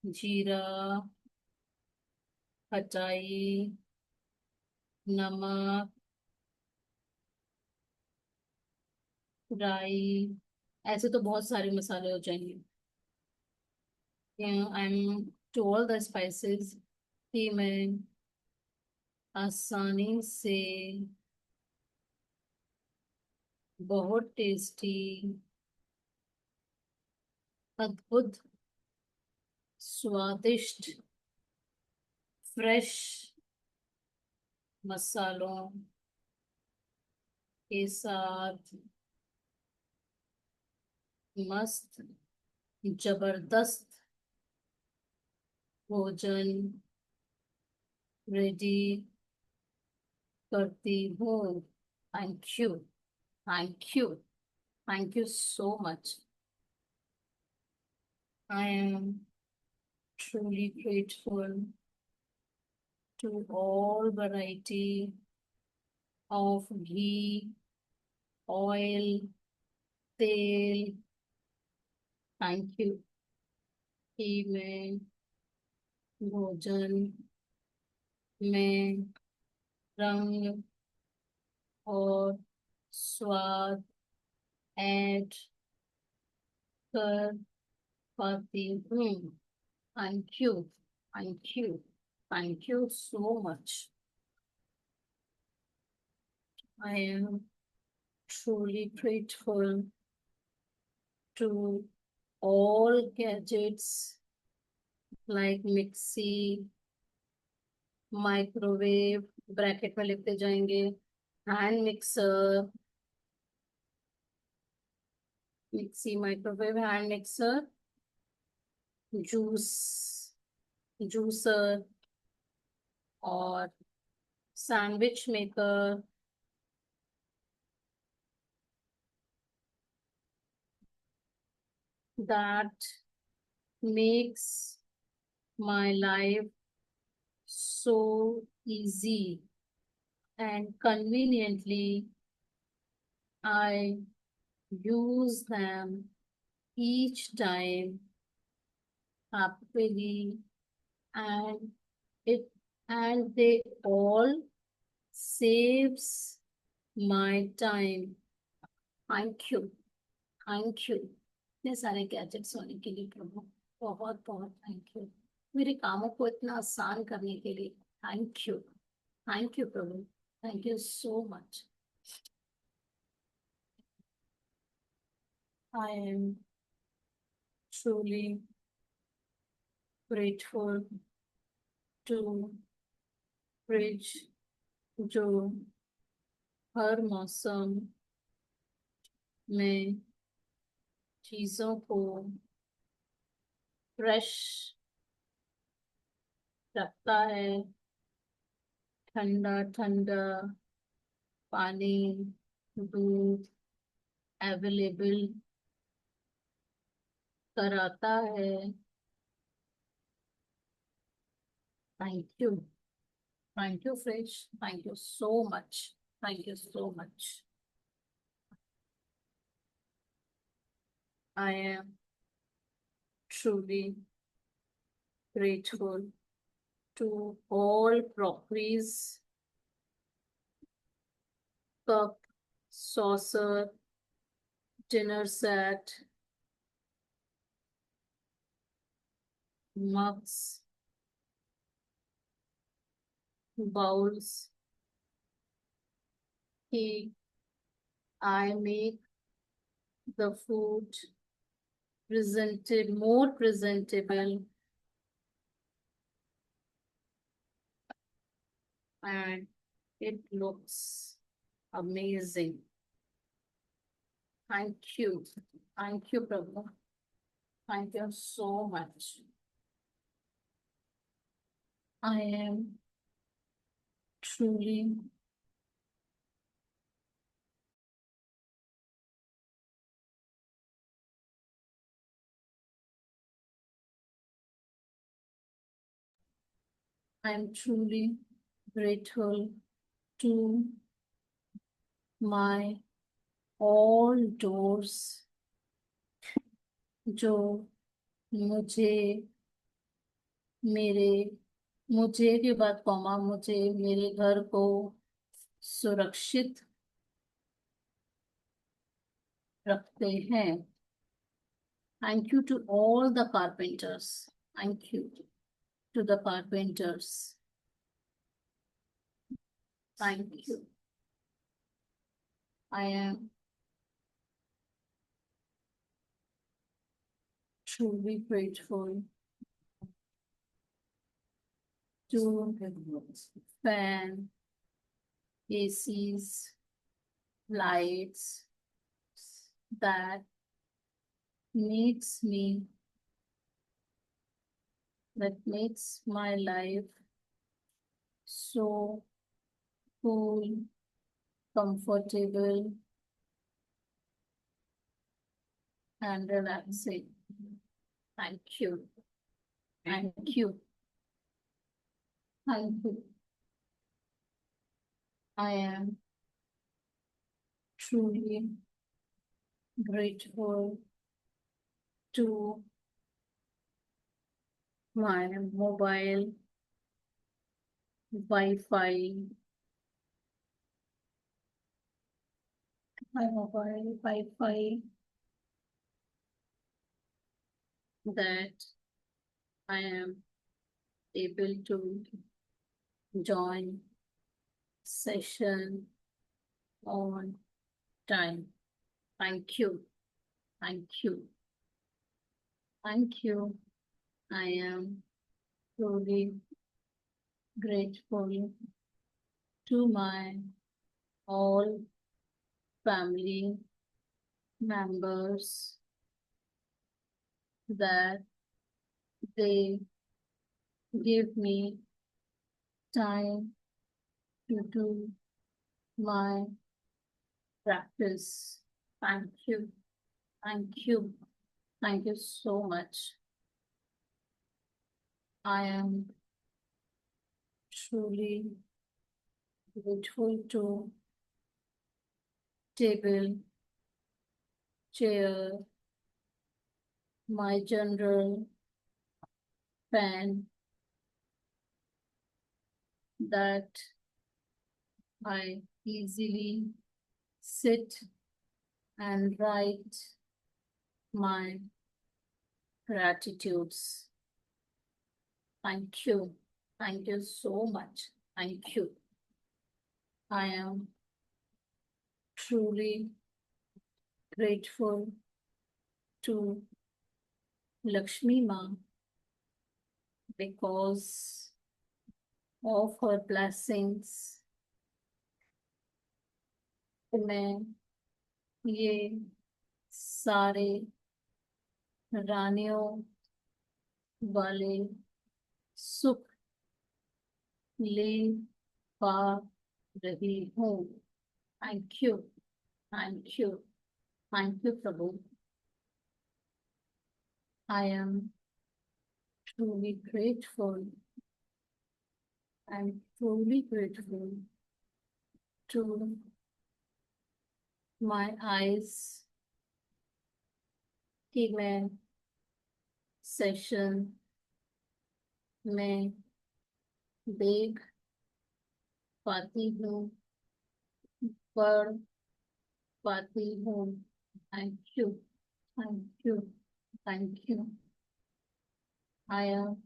[SPEAKER 1] जीरा, खटाई, नमक, राई, ऐसे तो बहुत सारे मसाले हो जाएंगे। I am to all the spices कि मैं आसानी से बहुत टेस्टी, अद्भुत, स्वादिष्ट, फ्रेश मसालों के साथ मस्त, जबरदस्त भोजन रेडी करती हूँ। Thank you, thank you, thank you so much. I M truly grateful to all variety of ghee, oil, तेल। थैंक यू कि मैं भोजन में रंग और स्वाद ऐड कर पाती हूँ। Thank you, thank you, thank you so much. I am truly grateful to all gadgets like mixie, microwave, bracket में लिखते जाएंगे, hand mixer, mixie, microwave, hand mixer, juice, juicer और sandwich maker, that makes my life so easy and conveniently. I use them each time happily, and it and they all saves my time. Thank you, thank you। इतने सारे gadgets होने के लिए प्रभु बहुत बहुत thank you. मेरे कामों को इतना आसान करने के लिए थैंक यू प्रभु, thank you so much. I am truly grateful to fridge जो हर मौसम में चीजों को फ्रेश रखता है, ठंडा ठंडा पानी, दूध अवेलेबल कराता है। Thank you fridge, thank you so much, thank you so much. I am truly grateful to all crockeries, cup, saucer, dinner set, mugs, bowls, कि I make the food more presentable and it looks amazing. Thank you, Prabhu. Thank you so much. I am truly grateful to my all doors जो मुझे मेरे मुझे के बाद comma मुझे मेरे घर को सुरक्षित रखते हैं। Thank you to all the carpenters. Thank you to the carpenters. Thank you. I am truly grateful to fan, ACs, lights that makes my life so cool, comfortable, and relaxing. Thank you. Thank you. Thank you. I am truly grateful to my mobile Wi-Fi, that I am able to join session on time. Thank you. Thank you. Thank you. I am truly grateful to my all family members that they give me time to do my practice. Thank you. Thank you. Thank you so much. I am truly grateful to table, chair, my general pen that I easily sit and write my gratitudes. Thank you. Thank you so much. Thank you. I am truly grateful to Lakshmi Ma because of her blessings. मैं ये सारे रानियों वाले सुख ले पा रही हूँ. Thank you. Thank you. Thank you, Prabhu. I am truly grateful. I'm truly grateful to my eyes कि मैं सेशन में देख पाती हूँ, पढ़ पाती हूँ. Thank you. Thank you. Thank you. I am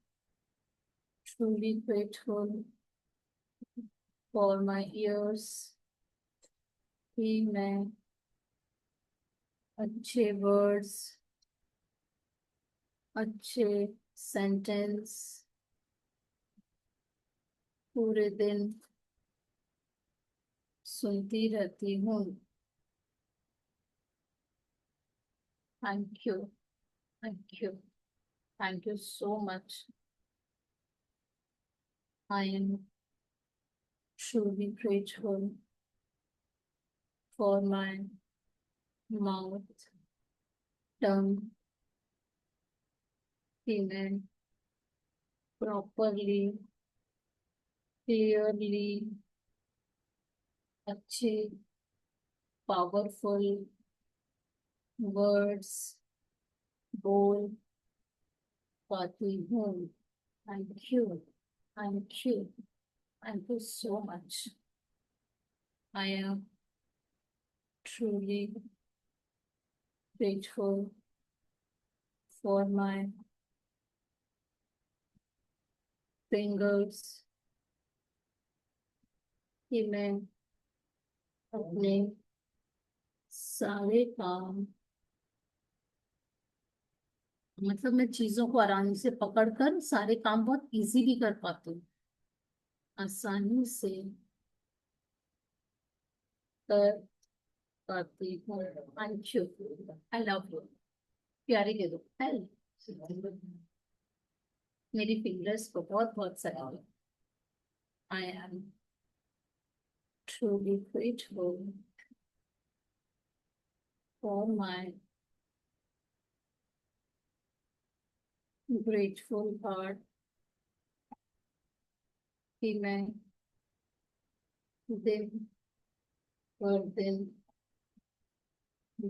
[SPEAKER 1] truly grateful for my ears कि मैं अच्छे वर्ड्स, अच्छे सेंटेंस पूरे दिन सुनती रहती हूँ. Thank you. Thank you. Thank you so much. I am truly grateful for my mouth, tongue, कि मैं properly, clearly, अच्छे powerful words बोल पाती हूँ. Thank you. Thank you. Thank you so much. I am truly grateful for my fingers कि मैं अपने सारे काम मतलब मैं चीजों को आराम से पकड़कर सारे काम बहुत इजीली कर पाती हूँ, आसानी से कर पाती हूँ. Thank you. I love you. प्यारे दे दो. मेरी फिंगर्स को बहुत बहुत सलाम. I am truly grateful for my grateful heart कि मैं दिन पर दिन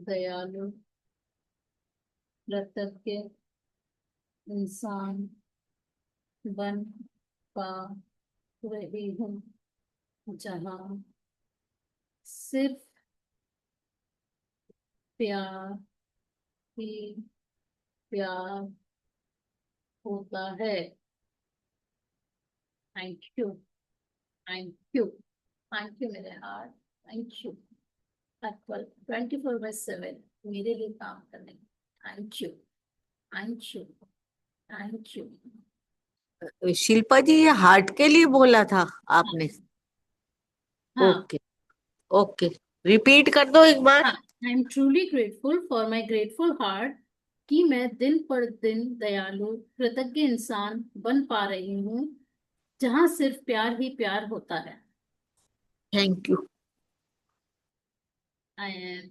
[SPEAKER 1] दयालु, कृतज्ञ इंसान बन पा रही हूँ, जहाँ सिर्फ प्यार ही प्यार होता है। Thank you, thank you, thank you मेरे हार्ट, थैंक यू। एप्पल 24/7 मेरे लिए काम करने, thank you, thank you, thank you.
[SPEAKER 2] Shilpa ji, ये हार्ट के लिए बोला था आपने?
[SPEAKER 1] हाँ
[SPEAKER 2] ओके, ओके, रिपीट कर दो एक बार।
[SPEAKER 1] हाँ। आई am truly grateful for my grateful heart कि मैं दिन पर दिन दयालु कृतज्ञ इंसान बन पा रही हूँ, जहाँ सिर्फ प्यार ही प्यार होता है।
[SPEAKER 2] Thank you.
[SPEAKER 1] I am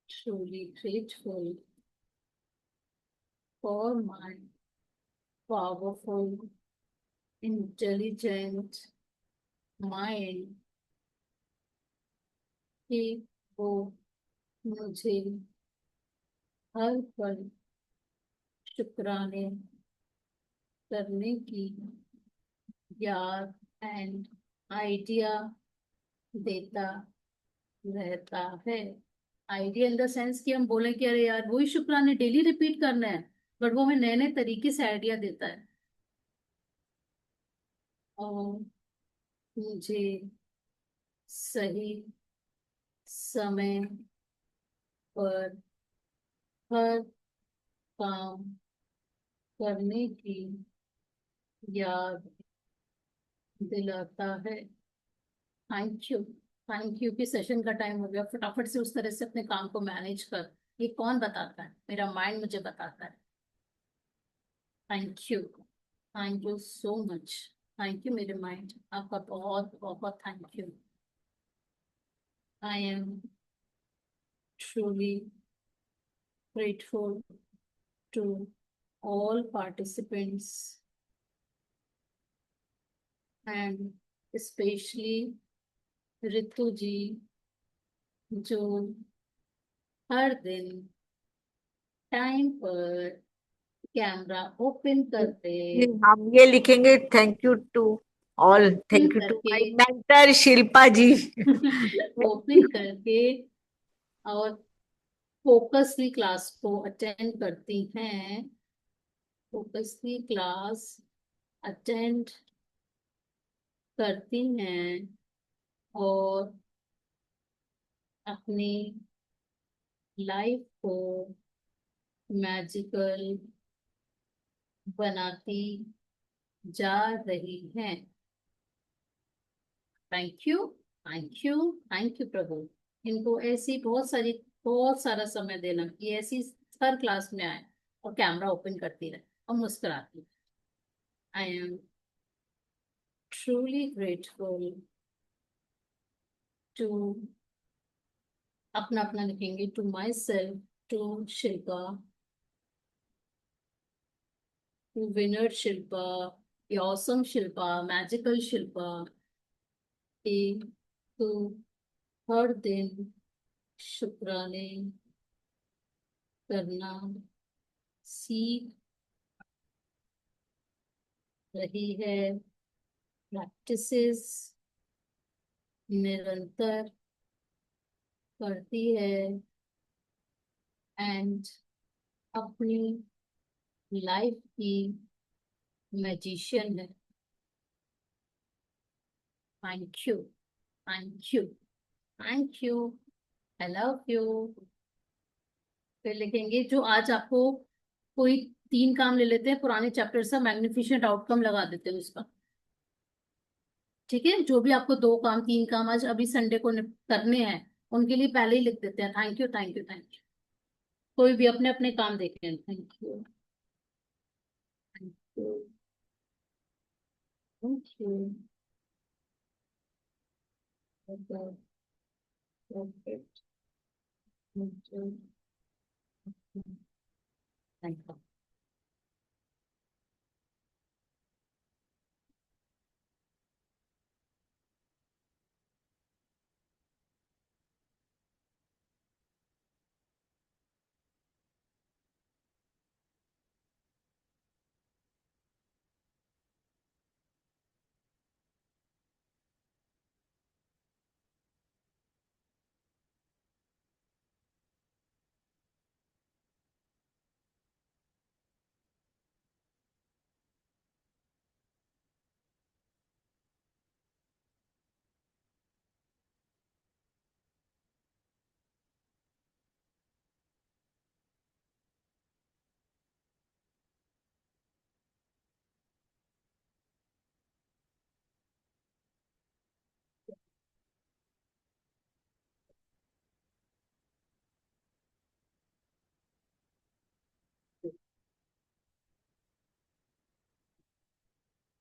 [SPEAKER 1] truly grateful for my powerful intelligent mind कि वो मुझे हर पल शुक्राने करने की याद एंड आइडिया देता रहता है। आइडिया इन द सेंस कि हम बोले कि अरे यार वही शुक्राने डेली रिपीट करना है, बट वो हमें नए नए तरीके से आइडिया देता है। और मुझे सही समय पर हर काम करने की याद दिलाता है। थैंक यू, थैंक यू कि सेशन का टाइम हो गया, फटाफट से उस तरह से अपने काम को मैनेज कर। ये कौन बताता है? मेरा माइंड मुझे बताता है। Thank you, thank you so much. Thank you मेरे माइंड, आपका बहुत बहुत thank you. I am truly grateful to all participants and especially Ritu ji, जो हर दिन टाइम पर कैमरा ओपन करते,
[SPEAKER 2] हम ये लिखेंगे, thank you to all,
[SPEAKER 1] open
[SPEAKER 2] thank you to
[SPEAKER 1] करके
[SPEAKER 2] my mentor Shilpa ji.
[SPEAKER 1] Open करके और फोकसली क्लास को अटेंड करती हैं, फोकसली क्लास अटेंड करती हैं और अपनी लाइफ को मैजिकल बनाती जा रही हैं। Thank you, thank you, thank you प्रभु। इनको ऐसी बहुत सारा समय देना कि ऐसी हर क्लास में आए और कैमरा ओपन करती रहे और मुस्कुराती। I am truly grateful to, अपना अपना लिखेंगे, to myself, to Shilpa, to winner Shilpa, awesome Shilpa, magical Shilpa, कि तू हर दिन शुक्राने करना सीख रही है, प्रैक्टिसेस निरंतर करती है एंड अपनी लाइफ की मैजिशियन है। Thank you, thank you, thank you, I love you. फिर लिखेंगे जो आज आपको कोई 3 काम ले लेते हैं पुराने चैप्टर से, मैग्निफिशेंट आउटकम लगा देते हैं उसका। ठीक है, जो भी आपको 2 काम 3 काम आज अभी संडे को करने हैं, उनके लिए पहले ही लिख देते हैं thank you, thank you, thank you. कोई भी अपने अपने काम देखें, thank you, thank you, thank you, thank you.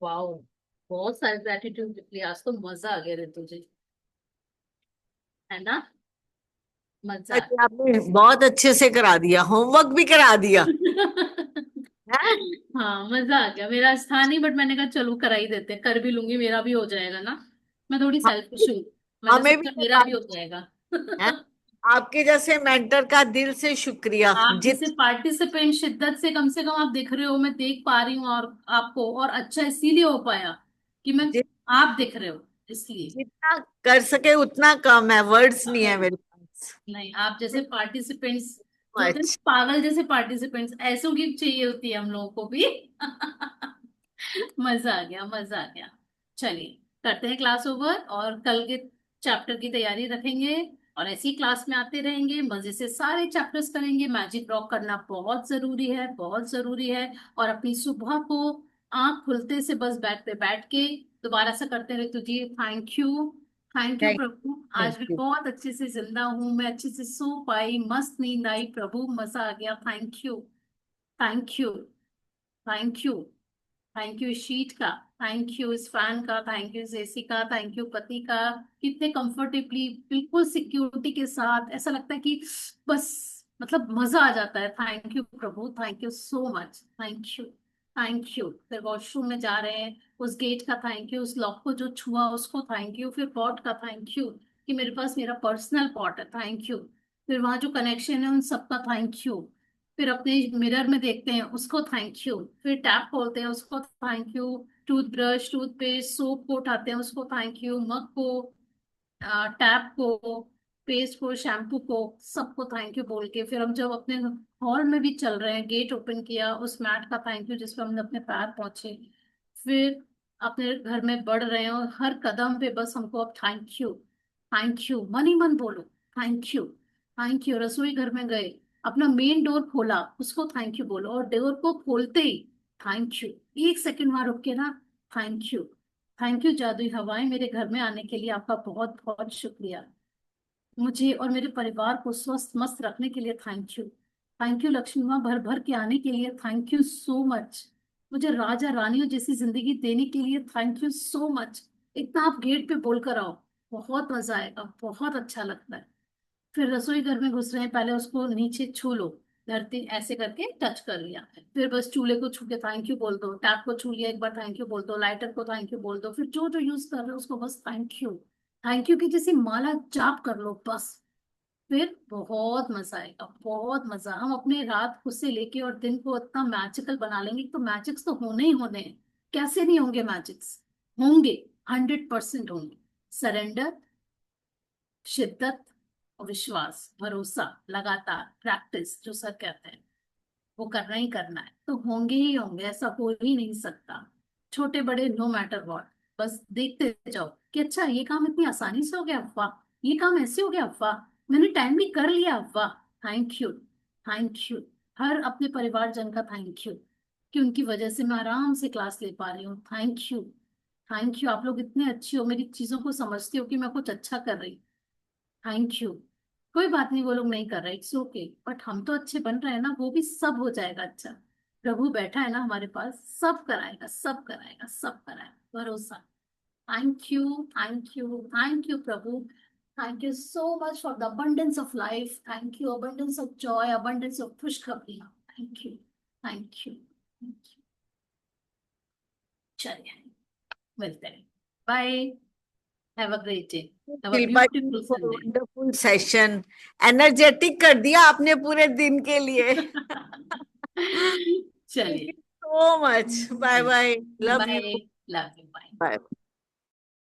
[SPEAKER 1] Wow, बहुत सारे ग्रेटिट्यूड लिया आज तो, मजा आ गया रे तुझे, है ना? मजा
[SPEAKER 2] अरे आपने बहुत अच्छे से करा दिया, होमवर्क भी करा दिया है।
[SPEAKER 1] हाँ, मजा आ गया। मेरा आज था नहीं, बट मैंने कहा चलो करा ही देते, कर भी लूंगी, मेरा भी हो जाएगा ना। मैं थोड़ी सेल्फिश हूँ, मैंने
[SPEAKER 2] हमें भी
[SPEAKER 1] सोचा
[SPEAKER 2] ये
[SPEAKER 1] मेरा भी
[SPEAKER 2] बात
[SPEAKER 1] हो जाएगा।
[SPEAKER 2] है, आपके जैसे मेंटर का दिल से शुक्रिया।
[SPEAKER 1] आप
[SPEAKER 2] जित
[SPEAKER 1] जैसे पार्टिसिपेंट शिद्दत से कम आप दिख रहे हो, मैं देख पा रही हूँ, और आपको और अच्छा इसीलिए हो पाया कि मैं,
[SPEAKER 2] जित
[SPEAKER 1] आप दिख रहे हो इसलिए।
[SPEAKER 2] जितना कर सके उतना कम है, वर्ड्स नहीं है
[SPEAKER 1] नहीं,
[SPEAKER 2] मेरे पास।
[SPEAKER 1] नहीं, आप जैसे पार्टिसिपेंट्स जो होते हैं
[SPEAKER 2] मच
[SPEAKER 1] ना, पागल जैसे पार्टिसिपेंट्स, ऐसों की चाहिए होती है हम लोगों को भी। मजा आ गया, मजा आ गया। चलिए, करते हैं क्लास ओवर, और कल के चैप्टर की तैयारी रखेंगे, और ऐसी क्लास में आते रहेंगे, मजे से सारे चैप्टर्स करेंगे। मैजिक रॉक करना बहुत जरूरी है, बहुत जरूरी है। और अपनी सुबह को आंख खुलते से बस बैठ के दोबारा से करते रहे। तुझे thank you, thank you
[SPEAKER 2] thank
[SPEAKER 1] Prabhu,
[SPEAKER 2] thank
[SPEAKER 1] आज भी
[SPEAKER 2] यू।
[SPEAKER 1] बहुत अच्छे से जिंदा हूँ मैं, अच्छे से सो पाई, मस्त नींद आई प्रभु, मजा आ गया। Thank you, thank you, thank you, thank you इस शीट का, थैंक यू इस फैन का, थैंक यू इस एसी का, थैंक यू पति का। कितने कंफर्टेबली, बिल्कुल सिक्योरिटी के साथ, ऐसा लगता है कि बस, मतलब मजा आ जाता है। थैंक यू प्रभु, thank you so much, thank you, thank you. फिर वॉशरूम में जा रहे हैं, उस गेट का थैंक यू, उस लॉक को जो छुआ उसको थैंक यू, फिर पॉट का थैंक यू कि मेरे पास मेरा पर्सनल पॉट है, थैंक यू। फिर वहां जो कनेक्शन है उन सबका थैंक यू। फिर अपने मिरर में देखते हैं उसको थैंक यू, फिर टैप खोलते हैं उसको thank you, toothbrush, toothpaste, soap को उठाते हैं उसको थैंक यू, मग को, टैप को, पेस्ट को, शैम्पू को, सबको थैंक यू बोल के, फिर हम जब अपने हॉल में भी चल रहे हैं, गेट ओपन किया, उस मैट का थैंक यू जिस पर हमने अपने पैर पहुंचे, फिर अपने घर में बढ़ रहे हैं, और हर कदम पे बस हमको अब थैंक यू, थैंक यू, मन ही मन बोलो, थैंक यू, थैंक यू। रसोई घर में गए, अपना मेन डोर खोला, उसको थैंक यू बोलो, और डोर को खोलते ही थैंक यू, एक सेकंड वहां रुक के ना, थैंक यू, थैंक यू जादुई हवाएं मेरे घर में आने के लिए आपका बहुत बहुत शुक्रिया, मुझे और मेरे परिवार को स्वस्थ मस्त रखने के लिए thank you, thank you Lakshmi माँ भर भर के आने के लिए, थैंक यू सो मच, मुझे राजा रानियों जैसी जिंदगी देने के लिए थैंक यू सो मच। इतना आप गेट पे बोल कर आओ, बहुत मजा आएगा, बहुत अच्छा लगता है। फिर रसोई घर में घुस रहे हैं, पहले उसको नीचे छू लो, धरती ऐसे करके टच कर लिया, फिर बस चूल्हे को छू के थैंक यू बोल दो, टैप को छू लिया एक बार थैंक यू बोल दो, लाइटर को थैंक यू बोल दो, फिर जो जो यूज कर रहे हो उसको बस थैंक यू, थैंक यू की जैसी माला जाप कर लो बस। फिर बहुत मजा आएगा, बहुत मजा। हम अपने रात को से लेके और दिन को इतना मैजिकल बना लेंगे, तो मैजिक्स तो होने ही होने हैं, कैसे नहीं होंगे मैजिक्स, होंगे, 100% होंगे। सरेंडर, शिद्दत और विश्वास, भरोसा, लगातार प्रैक्टिस, जो सर कहते हैं वो करना ही करना है, तो होंगे ही होंगे, ऐसा हो ही नहीं सकता। छोटे बड़े नो मैटर व्हाट, बस देखते जाओ कि अच्छा ये काम इतनी आसानी से हो गया, वाह, ये काम ऐसे हो गया, वाह, मैंने टाइमली कर लिया, वाह, थैंक यू, थैंक यू। हर अपने परिवारजन का थैंक यू, कि उनकी वजह से मैं आराम से क्लास ले पा रही हूँ, थैंक यू, थैंक यू। आप लोग इतने अच्छे हो, मेरी चीजों को समझते हो कि मैं कुछ अच्छा कर रही, थैंक यू। कोई बात नहीं, वो लोग नहीं कर रहे, इट्स ओके, बट हम तो अच्छे बन रहे हैं ना, वो भी सब हो जाएगा अच्छा। प्रभु बैठा है ना हमारे पास, सब कराएगा, सब कराएगा, सब कराएगा, भरोसा। Thank you, thank you, thank you प्रभु, thank you so much for the abundance of life, thank you, abundance of joy, abundance of खुशखबरी, thank you, thank you, thank you. चलिए, मिलते हैं, bye, have a great day, have a
[SPEAKER 2] Shilpa ji,
[SPEAKER 1] beautiful Sunday.
[SPEAKER 2] Wonderful session, energetic कर दिया आपने पूरे दिन के लिए थैंक
[SPEAKER 1] चलिए,
[SPEAKER 2] you so much. Bye bye, love
[SPEAKER 1] bye,
[SPEAKER 2] you.
[SPEAKER 1] Love you, bye.
[SPEAKER 2] Bye.